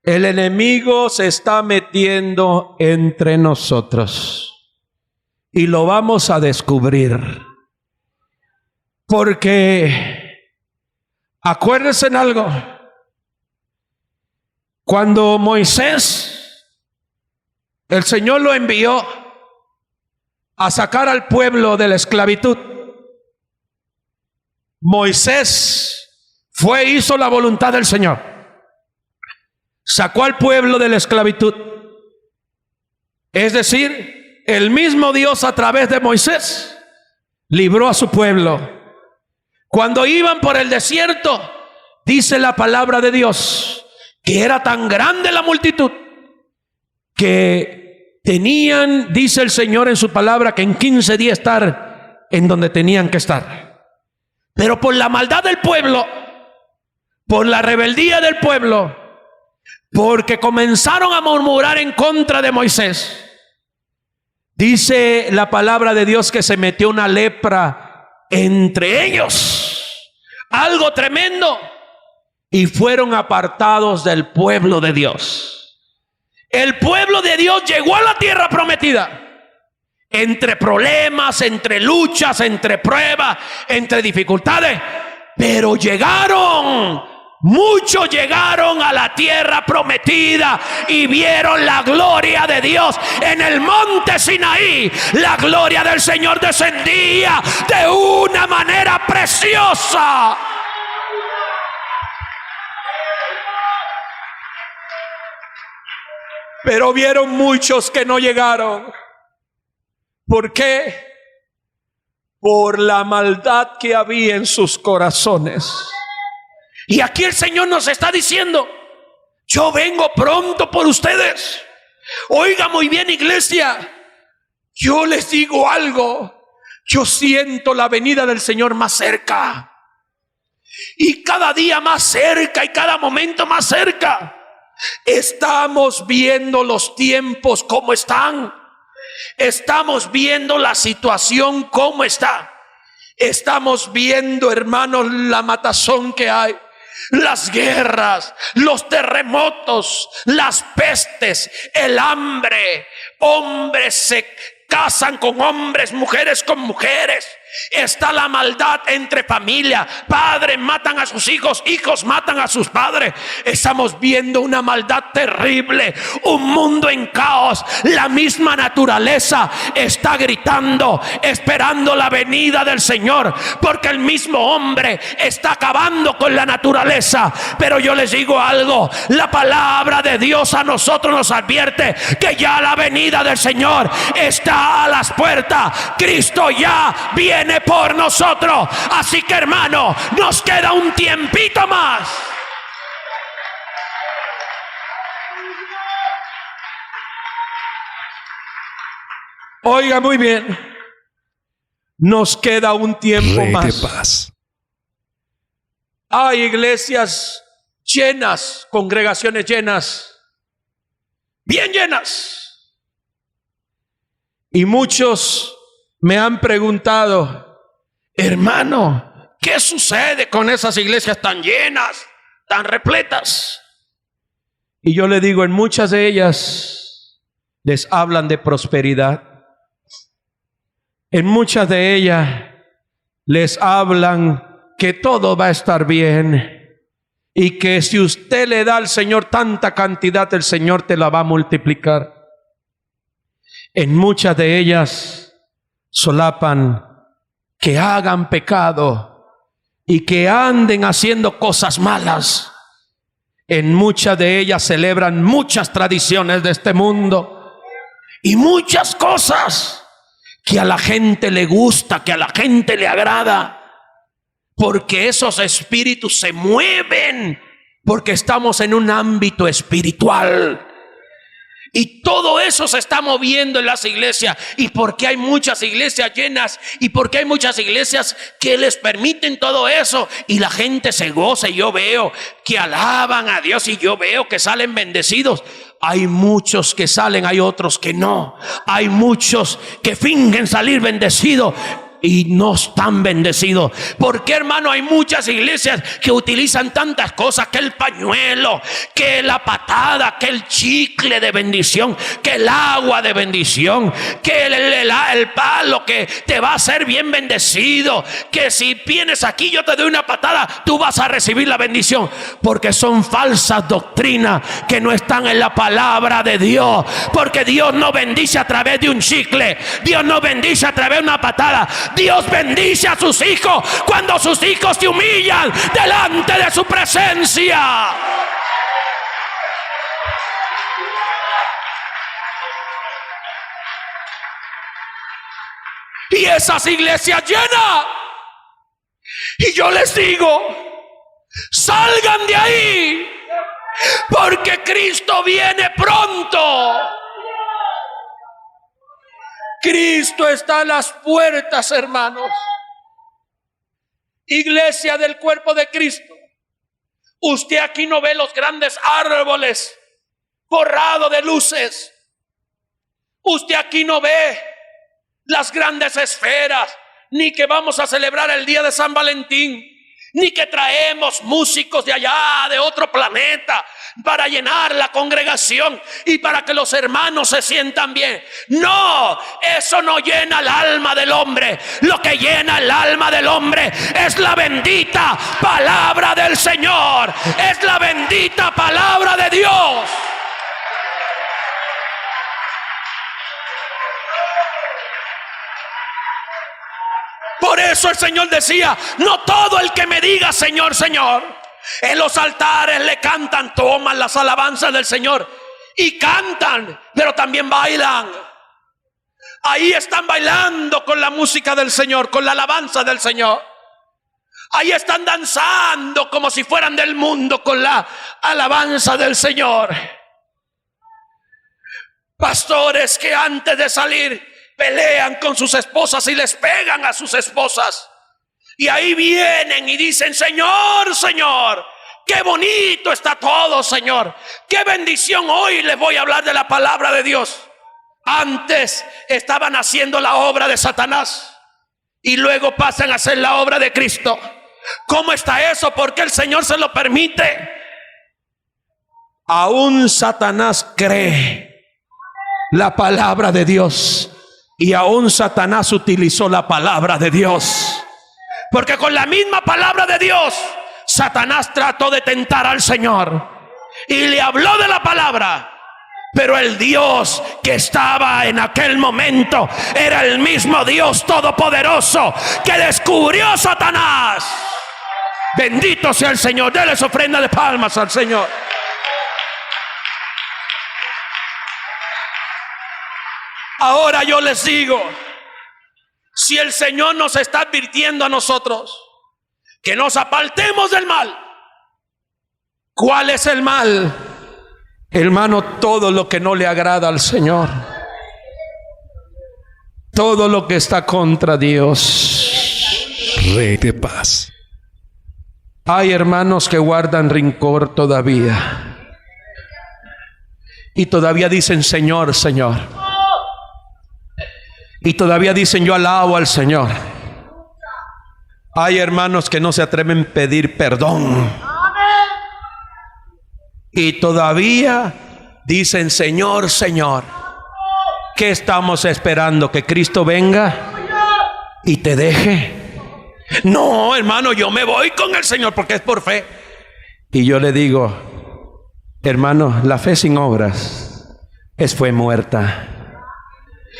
El enemigo se está metiendo entre nosotros y lo vamos a descubrir. Porque acuérdense en algo. Cuando Moisés, el Señor lo envió a sacar al pueblo de la esclavitud, Moisés fue, hizo la voluntad del Señor, sacó al pueblo de la esclavitud. Es decir, el mismo Dios a través de Moisés libró a su pueblo. Cuando iban por el desierto, dice la palabra de Dios que era tan grande la multitud que tenían, dice el Señor en su palabra, que en 15 días estar en donde tenían que estar. Pero por la maldad del pueblo, por la rebeldía del pueblo, porque comenzaron a murmurar en contra de Moisés, dice la palabra de Dios que se metió una lepra entre ellos, algo tremendo, y fueron apartados del pueblo de Dios. El pueblo de Dios llegó a la tierra prometida entre problemas, entre luchas, entre pruebas, entre dificultades, pero muchos llegaron a la tierra prometida y vieron la gloria de Dios en el monte Sinaí. La gloria del Señor descendía de una manera preciosa. Pero vieron muchos que no llegaron. ¿Por qué? Por la maldad que había en sus corazones. Y aquí el Señor nos está diciendo: yo vengo pronto por ustedes. Oiga muy bien, iglesia, yo les digo algo. Yo siento la venida del Señor más cerca, y cada día más cerca, y cada momento más cerca. Estamos viendo los tiempos cómo están. Estamos viendo la situación cómo está. Estamos viendo, hermanos, la matazón que hay, las guerras, los terremotos, las pestes, el hambre. Hombres se casan con hombres, mujeres con mujeres. Está la maldad entre familia. Padres matan a sus hijos, hijos matan a sus padres. Estamos viendo una maldad terrible, un mundo en caos. La misma naturaleza está gritando, esperando la venida del Señor, porque el mismo hombre está acabando con la naturaleza. Pero yo les digo algo, la palabra de Dios a nosotros nos advierte que ya la venida del Señor está a las puertas. Cristo ya viene por nosotros. Así que, hermano, nos queda un tiempito más. Oiga muy bien, nos queda un tiempo Rey más. de Paz. Hay iglesias llenas, congregaciones llenas, bien llenas. Y muchos me han preguntado: hermano, ¿qué sucede con esas iglesias tan llenas, tan repletas? Y yo le digo, en muchas de ellas les hablan de prosperidad. En muchas de ellas les hablan que todo va a estar bien y que si usted le da al Señor tanta cantidad, el Señor te la va a multiplicar. En muchas de ellas solapan que hagan pecado y que anden haciendo cosas malas. En muchas de ellas celebran muchas tradiciones de este mundo y muchas cosas que a la gente le gusta, que a la gente le agrada, porque esos espíritus se mueven, porque estamos en un ámbito espiritual. Y todo eso se está moviendo en las iglesias. Y porque hay muchas iglesias llenas, y porque hay muchas iglesias que les permiten todo eso, y la gente se goza. Y yo veo que alaban a Dios, y yo veo que salen bendecidos. Hay muchos que salen, hay otros que no. Hay muchos que fingen salir bendecidos y no están bendecidos. Porque, hermano, hay muchas iglesias que utilizan tantas cosas, que el pañuelo, que la patada, que el chicle de bendición, que el agua de bendición, que el palo que te va a hacer bien bendecido, que si vienes aquí yo te doy una patada, tú vas a recibir la bendición. Porque son falsas doctrinas que no están en la palabra de Dios. Porque Dios no bendice a través de un chicle, Dios no bendice a través de una patada. Dios bendice a sus hijos cuando sus hijos se humillan delante de su presencia. Y esas iglesias llenas. Y yo les digo, salgan de ahí, porque Cristo viene pronto. Cristo está a las puertas, hermanos. Iglesia del cuerpo de Cristo, usted aquí no ve los grandes árboles forrados de luces. Usted aquí no ve las grandes esferas, ni que vamos a celebrar el día de San Valentín, ni que traemos músicos de allá, de otro planeta, para llenar la congregación y para que los hermanos se sientan bien. No, eso no llena el alma del hombre. Lo que llena el alma del hombre es la bendita palabra del Señor, es la bendita palabra de Dios. Por eso el Señor decía: no todo el que me diga Señor, Señor. En los altares le cantan, toman las alabanzas del Señor y cantan, pero también bailan. Ahí están bailando con la música del Señor, con la alabanza del Señor. Ahí están danzando como si fueran del mundo con la alabanza del Señor. Pastores que antes de salir pelean con sus esposas y les pegan a sus esposas. Y ahí vienen y dicen: Señor, Señor, qué bonito está todo, Señor. Qué bendición, hoy les voy a hablar de la palabra de Dios. Antes estaban haciendo la obra de Satanás y luego pasan a hacer la obra de Cristo. ¿Cómo está eso? ¿Por qué el Señor se lo permite? Aún Satanás cree la palabra de Dios Y aún Satanás utilizó la palabra de Dios. Porque con la misma palabra de Dios, Satanás trató de tentar al Señor. Y le habló de la palabra. Pero el Dios que estaba en aquel momento era el mismo Dios todopoderoso que descubrió a Satanás. Bendito sea el Señor. Dele su ofrenda de palmas al Señor. Ahora yo les digo, si el Señor nos está advirtiendo a nosotros que nos apartemos del mal, ¿cuál es el mal? Hermano, todo lo que no le agrada al Señor, todo lo que está contra Dios. Rey de paz. Hay hermanos que guardan rencor todavía y todavía dicen Señor, Señor, y todavía dicen yo alabo al Señor. Hay hermanos que no se atreven a pedir perdón y todavía dicen Señor, Señor. ¿Qué estamos esperando? ¿Que Cristo venga y te deje? No, hermano, yo me voy con el Señor porque es por fe. Y yo le digo, hermano, la fe sin obras es fe muerta.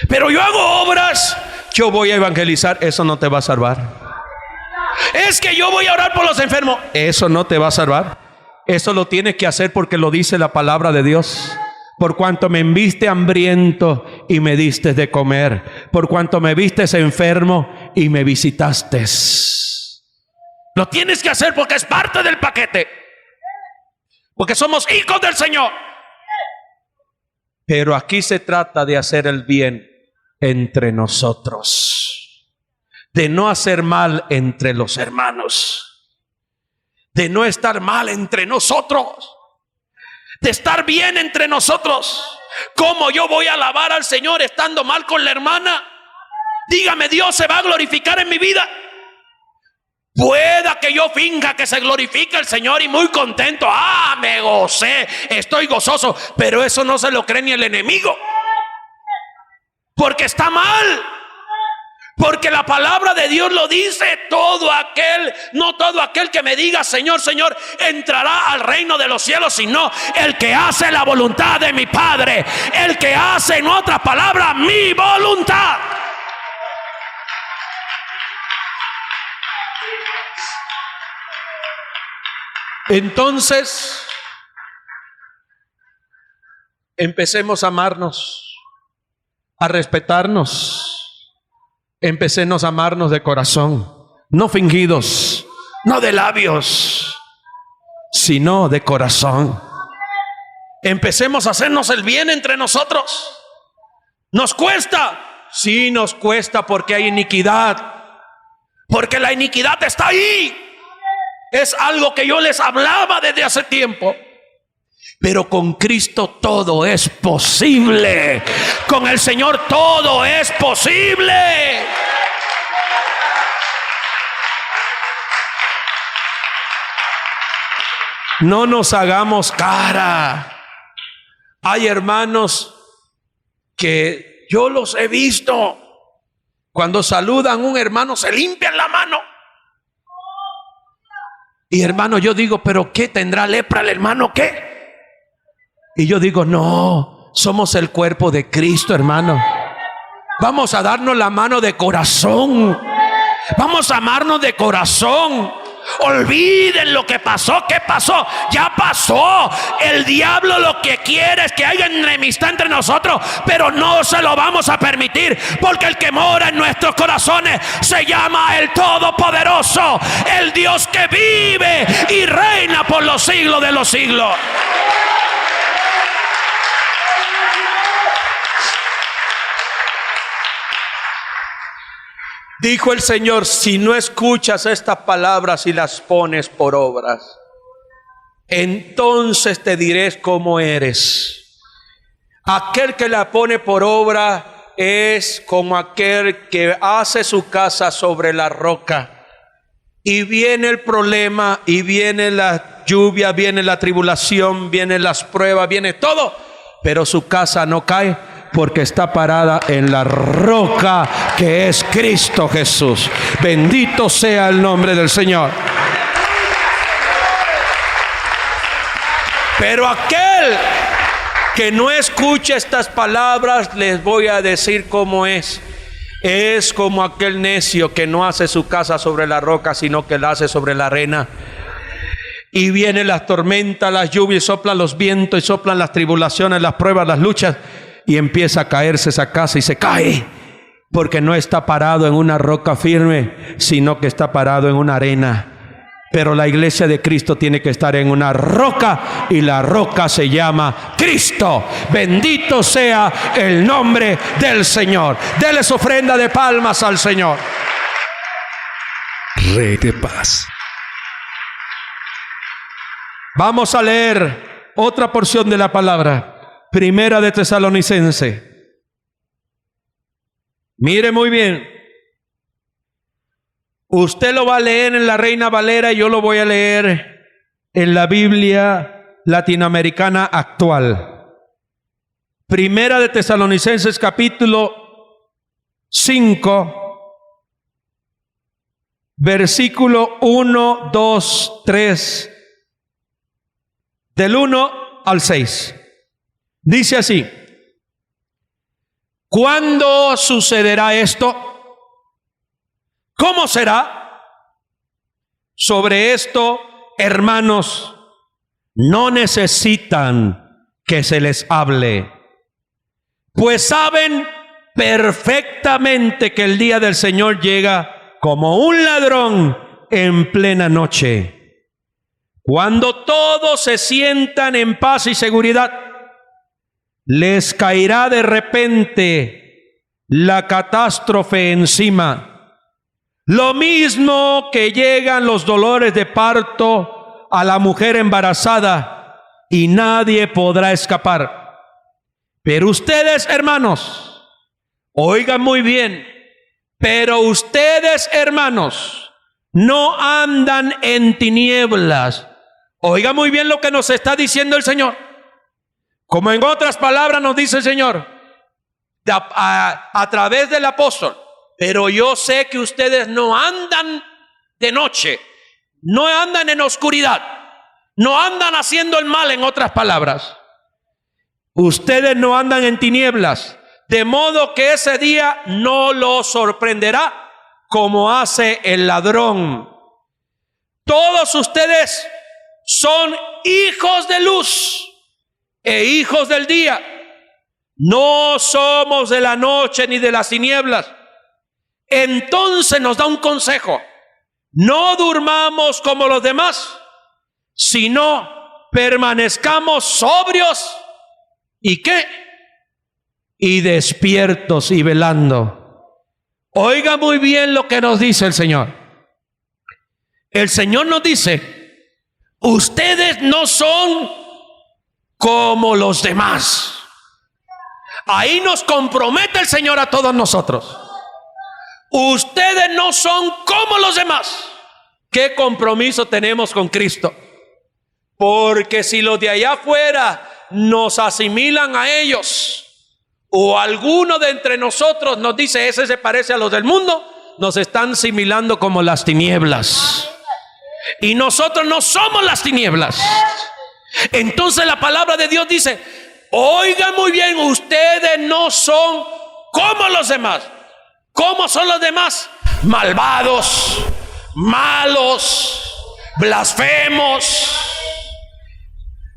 Pero yo hago obras, yo voy a evangelizar, eso no te va a salvar. Es que yo voy a orar por los enfermos, eso no te va a salvar. Eso lo tienes que hacer porque lo dice la palabra de Dios. Por cuanto me viste hambriento y me diste de comer, por cuanto me vistes enfermo y me visitaste. Lo tienes que hacer porque es parte del paquete, porque somos hijos del Señor. Pero aquí se trata de hacer el bien entre nosotros, de no hacer mal entre los hermanos, de no estar mal entre nosotros, de estar bien entre nosotros. ¿Cómo yo voy a alabar al Señor estando mal con la hermana? Dígame, ¿Dios se va a glorificar en mi vida? Pueda que yo finja que se glorifica el Señor y muy contento, me gocé, estoy gozoso, pero eso no se lo cree ni el enemigo, porque está mal. Porque la palabra de Dios lo dice, no todo aquel que me diga Señor, Señor, entrará al reino de los cielos, sino el que hace la voluntad de mi Padre, el que hace, en otras palabras, mi voluntad. Entonces, empecemos a amarnos, a respetarnos. Empecemos a amarnos de corazón, no fingidos, no de labios, sino de corazón. Empecemos a hacernos el bien entre nosotros. ¿Nos cuesta? Sí, nos cuesta porque hay iniquidad, porque la iniquidad está ahí. Es algo que yo les hablaba desde hace tiempo. Pero con Cristo todo es posible. Con el Señor todo es posible. No nos hagamos cara. Hay hermanos que yo los he visto. Cuando saludan a un hermano se limpian la mano. Y hermano, yo digo, ¿pero qué? ¿Tendrá lepra el hermano? ¿Qué? Y yo digo, no, somos el cuerpo de Cristo, hermano. Vamos a darnos la mano de corazón. Vamos a amarnos de corazón. Olviden lo que pasó. ¿Qué pasó? Ya pasó. El diablo lo que quiere es que haya enemistad entre nosotros, pero no se lo vamos a permitir, porque el que mora en nuestros corazones se llama el Todopoderoso, el Dios que vive y reina por los siglos de los siglos. Dijo el Señor, si no escuchas estas palabras y las pones por obras, entonces te diré cómo eres. Aquel que la pone por obra es como aquel que hace su casa sobre la roca. Y viene el problema, y viene la lluvia, viene la tribulación, vienen las pruebas, viene todo, pero su casa no cae, porque está parada en la roca que es Cristo Jesús. Bendito sea el nombre del Señor. Pero aquel que no escuche estas palabras, les voy a decir cómo es. Es como aquel necio que no hace su casa sobre la roca, sino que la hace sobre la arena. Y vienen las tormentas, las lluvias, soplan los vientos y soplan las tribulaciones, las pruebas, las luchas, y empieza a caerse esa casa y se cae, porque no está parado en una roca firme, sino que está parado en una arena. Pero la iglesia de Cristo tiene que estar en una roca, y la roca se llama Cristo. Bendito sea el nombre del Señor. Dele su ofrenda de palmas al Señor. Rey de paz. Vamos a leer otra porción de la palabra. Primera de Tesalonicense. Mire muy bien. Usted lo va a leer en la Reina Valera y yo lo voy a leer en la Biblia latinoamericana actual. Primera de Tesalonicenses capítulo 5, versículo 1, 2, 3, del 1 al 6. Dice así: ¿cuándo sucederá esto? ¿Cómo será? Sobre esto, hermanos, no necesitan que se les hable, pues saben perfectamente que el día del Señor llega como un ladrón en plena noche. Cuando todos se sientan en paz y seguridad, les caerá de repente la catástrofe encima. Lo mismo que llegan los dolores de parto a la mujer embarazada, y nadie podrá escapar. Pero ustedes, hermanos, oigan muy bien, pero ustedes, hermanos, no andan en tinieblas. Oiga muy bien lo que nos está diciendo el Señor. Como en otras palabras nos dice el Señor a través del apóstol: pero yo sé que ustedes no andan de noche, no andan en oscuridad, no andan haciendo el mal. En otras palabras, ustedes no andan en tinieblas, de modo que ese día no los sorprenderá como hace el ladrón. Todos ustedes son hijos de luz e hijos del día. No somos de la noche ni de las tinieblas. Entonces nos da un consejo: no durmamos como los demás, sino permanezcamos sobrios y ¿qué? Y despiertos y velando. Oiga muy bien lo que nos dice el Señor. El Señor nos dice: ustedes no son como los demás. Ahí nos compromete el Señor a todos nosotros. Ustedes no son como los demás. ¿Qué compromiso tenemos con Cristo? Porque si los de allá afuera nos asimilan a ellos, o alguno de entre nosotros nos dice: ese se parece a los del mundo, nos están asimilando como las tinieblas. Y nosotros no somos las tinieblas. Entonces la palabra de Dios dice: oigan muy bien, ustedes no son como los demás. ¿Cómo son los demás? Malvados, malos, blasfemos,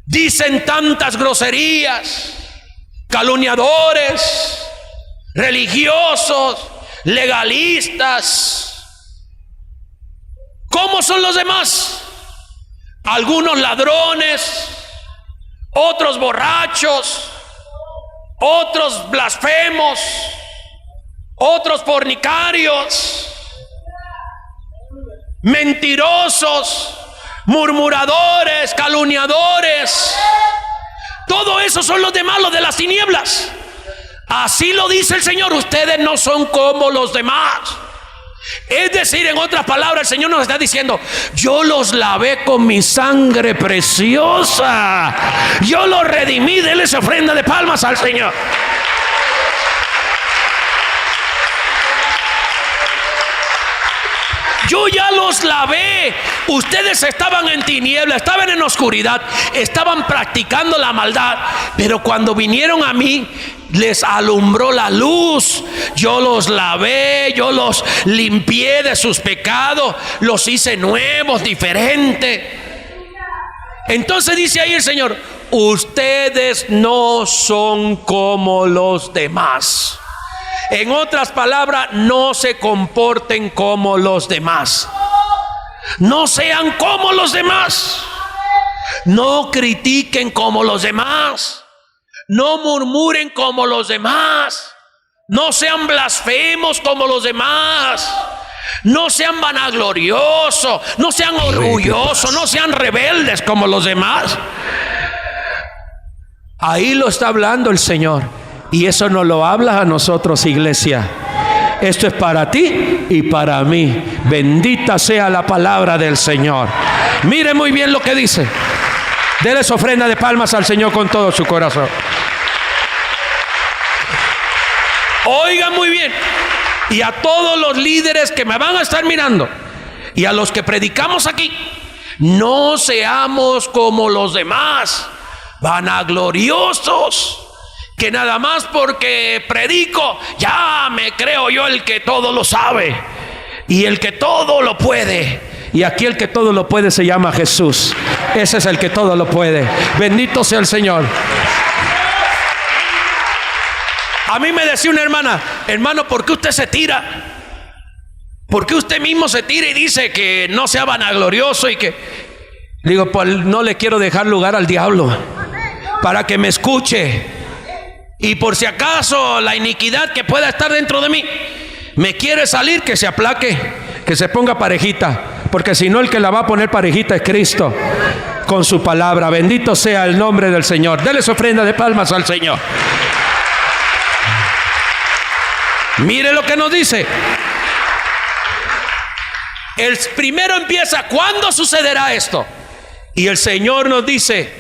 dicen tantas groserías, calumniadores, religiosos, legalistas. ¿Cómo son los demás? Algunos ladrones, otros borrachos, otros blasfemos, otros fornicarios, mentirosos, murmuradores, calumniadores. Todo eso son los demás, los de las tinieblas. Así lo dice el Señor: ustedes no son como los demás. Es decir, en otras palabras, el Señor nos está diciendo: yo los lavé con mi sangre preciosa, yo los redimí. Denle esa ofrenda de palmas al Señor. Yo ya los lavé. Ustedes estaban en tiniebla, estaban en oscuridad, estaban practicando la maldad, pero cuando vinieron a mí, les alumbró la luz. Yo los lavé, yo los limpié de sus pecados, los hice nuevos, diferentes. Entonces dice ahí el Señor: ustedes no son como los demás. En otras palabras, no se comporten como los demás. No sean como los demás. No critiquen como los demás. No murmuren como los demás. No sean blasfemos como los demás. No sean vanagloriosos. No sean orgullosos. No sean rebeldes como los demás. Ahí lo está hablando el Señor. Y eso nos lo habla a nosotros, iglesia. Esto es para ti y para mí. Bendita sea la palabra del Señor. Mire muy bien lo que dice. Dele su ofrenda de palmas al Señor con todo su corazón. Oigan muy bien. Y a todos los líderes que me van a estar mirando, y a los que predicamos aquí, no seamos como los demás, vanagloriosos, que nada más porque predico, ya me creo yo el que todo lo sabe y el que todo lo puede. Y aquí el que todo lo puede se llama Jesús. Ese es el que todo lo puede. Bendito sea el Señor. A mí me decía una hermana: hermano, ¿por qué usted se tira? ¿Por qué usted mismo se tira y dice que no sea vanaglorioso? Y que digo, pues no le quiero dejar lugar al diablo para que me escuche. Y por si acaso la iniquidad que pueda estar dentro de mí me quiere salir, que se aplaque, que se ponga parejita, porque si no, el que la va a poner parejita es Cristo con su palabra. Bendito sea el nombre del Señor. Dele su ofrenda de palmas al Señor. Mire lo que nos dice. El primero empieza: ¿cuándo sucederá esto? Y el Señor nos dice: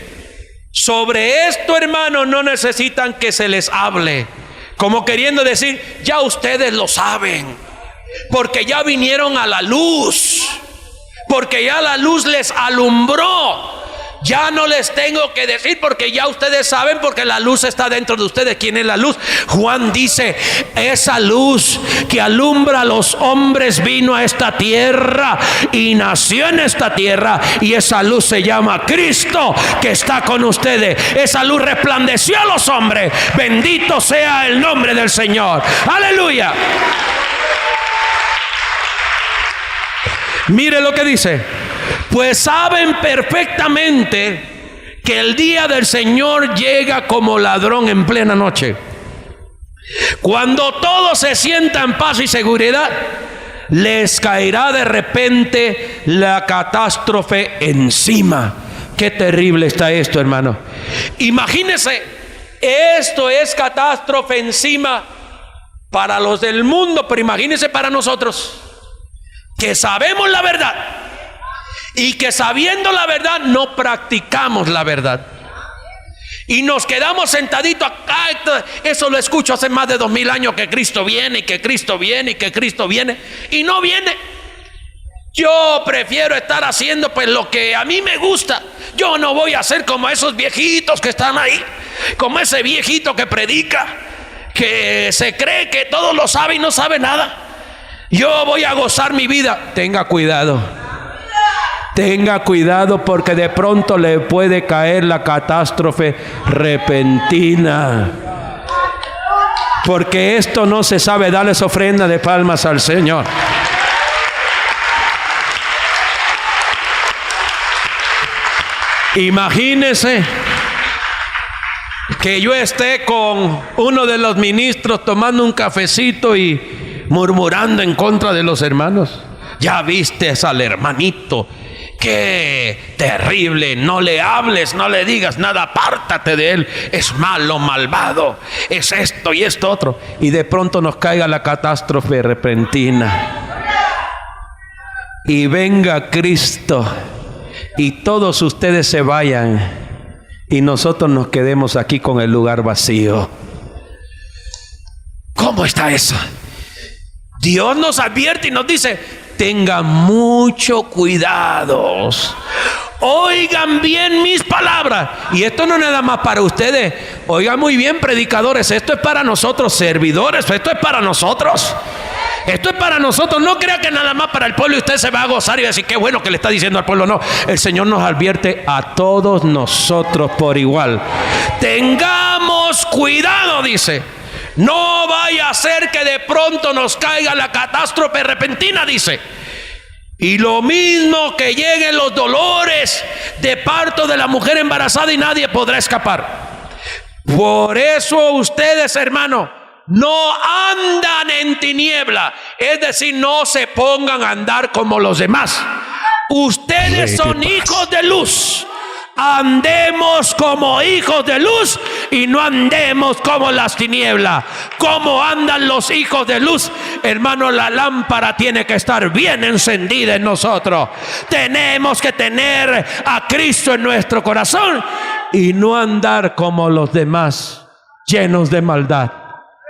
sobre esto, hermanos, no necesitan que se les hable. Como queriendo decir, ya ustedes lo saben, porque ya vinieron a la luz, porque ya la luz les alumbró. Ya no les tengo que decir, porque ya ustedes saben, porque la luz está dentro de ustedes. ¿Quién es la luz? Juan dice: esa luz que alumbra a los hombres vino a esta tierra y nació en esta tierra, y esa luz se llama Cristo, que está con ustedes. Esa luz resplandeció a los hombres. Bendito sea el nombre del Señor. Aleluya. Mire lo que dice: pues saben perfectamente que el día del Señor llega como ladrón en plena noche. Cuando todo se sienta en paz y seguridad, les caerá de repente la catástrofe encima. Qué terrible está esto, hermano. Imagínense, esto es catástrofe encima para los del mundo, pero imagínense para nosotros, que sabemos la verdad y que sabiendo la verdad no practicamos la verdad. Y nos quedamos sentaditos acá. Eso lo escucho hace más de 2000 años, que Cristo viene, y que Cristo viene, y que Cristo viene, y no viene. Yo prefiero estar haciendo pues lo que a mí me gusta. Yo no voy a ser como esos viejitos que están ahí, como ese viejito que predica, que se cree que todo lo sabe y no sabe nada. Yo voy a gozar mi vida. Tenga cuidado. Tenga cuidado, porque de pronto le puede caer la catástrofe repentina. Porque esto no se sabe. Dale su ofrenda de palmas al Señor. Imagínese que yo esté con uno de los ministros tomando un cafecito y murmurando en contra de los hermanos. Ya viste al hermanito, qué terrible, no le hables, no le digas nada, apártate de él, es malo, malvado, es esto y esto otro. Y de pronto nos caiga la catástrofe repentina y venga Cristo y todos ustedes se vayan y nosotros nos quedemos aquí con el lugar vacío. ¿Cómo está eso? Dios nos advierte y nos dice: tengan mucho cuidado. Oigan bien mis palabras. Y esto no es nada más para ustedes. Oigan muy bien, predicadores, esto es para nosotros, servidores, esto es para nosotros. Esto es para nosotros. No crea que nada más para el pueblo y usted se va a gozar y va a decir qué bueno que le está diciendo al pueblo. No, el Señor nos advierte a todos nosotros por igual. Tengamos cuidado, dice. No vaya a ser que de pronto nos caiga la catástrofe repentina, dice. Y lo mismo que lleguen los dolores de parto de la mujer embarazada y nadie podrá escapar. Por eso ustedes, hermano, no andan en tiniebla, es decir, no se pongan a andar como los demás. Ustedes son hijos de luz. Andemos como hijos de luz y no andemos como las tinieblas. ¿Cómo andan los hijos de luz? Hermano, la lámpara tiene que estar bien encendida en nosotros. Tenemos que tener a Cristo en nuestro corazón y no andar como los demás, llenos de maldad.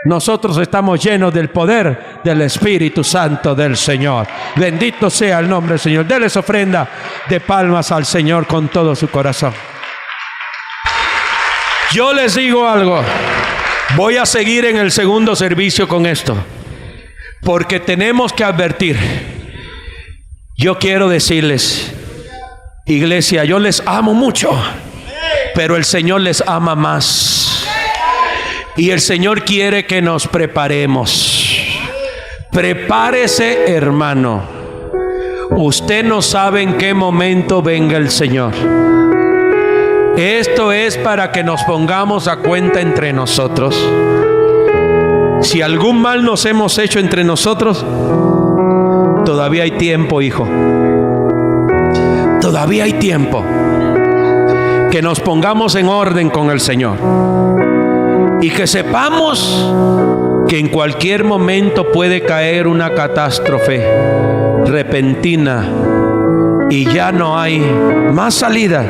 Nosotros estamos llenos del poder del Espíritu Santo del Señor. Bendito sea el nombre del Señor. Denles ofrenda de palmas al Señor con todo su corazón. Yo les digo algo. Voy a seguir en el segundo servicio con esto, porque tenemos que advertir. Yo quiero decirles, iglesia, yo les amo mucho, pero el Señor les ama más. Y el Señor quiere que nos preparemos. Prepárese, hermano. Usted no sabe en qué momento venga el Señor. Esto es para que nos pongamos a cuenta entre nosotros. Si algún mal nos hemos hecho entre nosotros, todavía hay tiempo, hijo. Todavía hay tiempo. Que nos pongamos en orden con el Señor. Y que sepamos que en cualquier momento puede caer una catástrofe repentina y ya no hay más salida.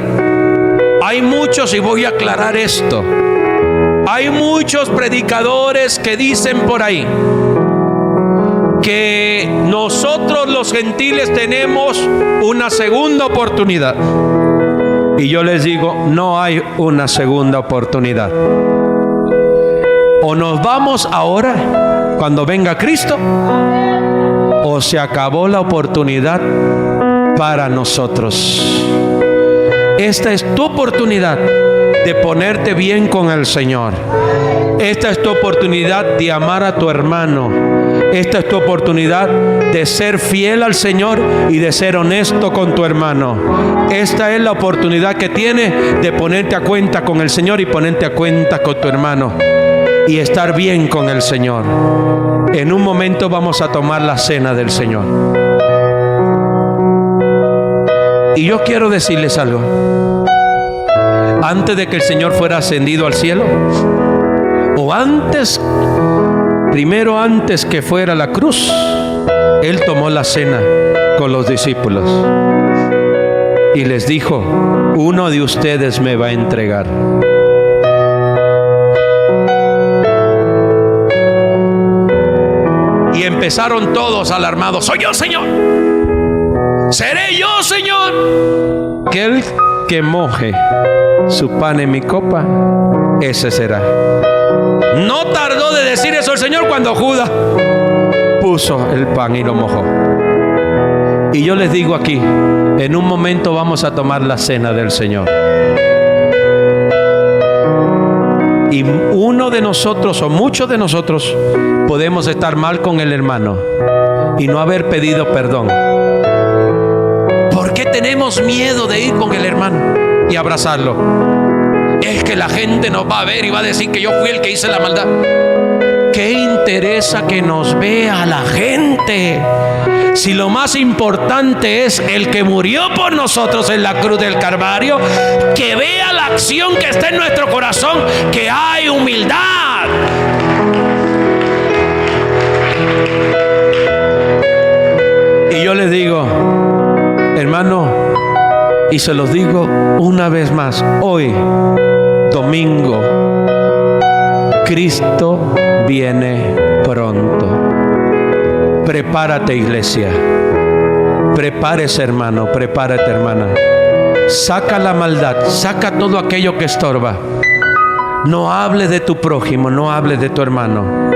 Hay muchos, y voy a aclarar esto, hay muchos predicadores que dicen por ahí que nosotros los gentiles tenemos una segunda oportunidad. Y yo les digo, no hay una segunda oportunidad. O nos vamos ahora, cuando venga Cristo, o se acabó la oportunidad para nosotros. Esta es tu oportunidad de ponerte bien con el Señor. Esta es tu oportunidad de amar a tu hermano. Esta es tu oportunidad de ser fiel al Señor y de ser honesto con tu hermano. Esta es la oportunidad que tienes de ponerte a cuenta con el Señor y ponerte a cuenta con tu hermano. Y estar bien con el Señor. En un momento vamos a tomar la cena del Señor. Y yo quiero decirles algo. Antes de que el Señor fuera ascendido al cielo, o antes, primero antes que fuera a la cruz, Él tomó la cena con los discípulos y les dijo: uno de ustedes me va a entregar. Y empezaron todos alarmados: soy yo, Señor. Seré yo, Señor. Aquel que moje su pan en mi copa, ese será. No tardó de decir eso el Señor cuando Judas puso el pan y lo mojó. Y yo les digo aquí, en un momento vamos a tomar la cena del Señor. Y uno de nosotros o muchos de nosotros podemos estar mal con el hermano y no haber pedido perdón. ¿Por qué tenemos miedo de ir con el hermano y abrazarlo? Es que la gente nos va a ver y va a decir que yo fui el que hice la maldad. ¿Qué interesa que nos vea la gente? Si lo más importante es el que murió por nosotros en la cruz del Calvario, que vea la acción que está en nuestro corazón, que hay humildad. Y yo les digo, hermano, y se los digo una vez más, hoy, domingo, Cristo viene pronto. Prepárate, iglesia. Prepárese, hermano, prepárate, hermana. Saca la maldad, saca todo aquello que estorba. No hables de tu prójimo, no hables de tu hermano.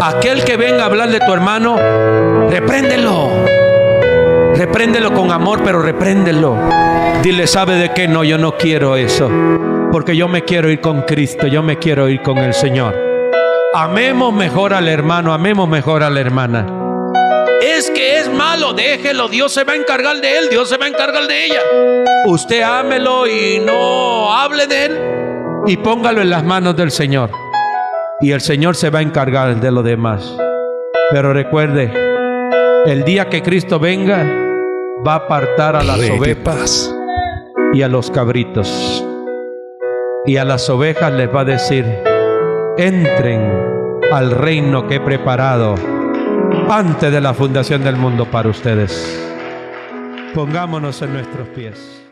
Aquel que venga a hablar de tu hermano, repréndelo. Repréndelo con amor, pero repréndelo. Dile, ¿sabe de qué? No, yo no quiero eso, porque yo me quiero ir con Cristo, yo me quiero ir con el Señor. Amemos mejor al hermano, amemos mejor a la hermana. Es que es malo, déjelo, Dios se va a encargar de él, Dios se va a encargar de ella. Usted ámelo y no hable de él y póngalo en las manos del Señor. Y el Señor se va a encargar de lo demás. Pero recuerde, el día que Cristo venga, va a apartar a las ovejas y a los cabritos. Y a las ovejas les va a decir: entren al reino que he preparado antes de la fundación del mundo para ustedes. Pongámonos en nuestros pies.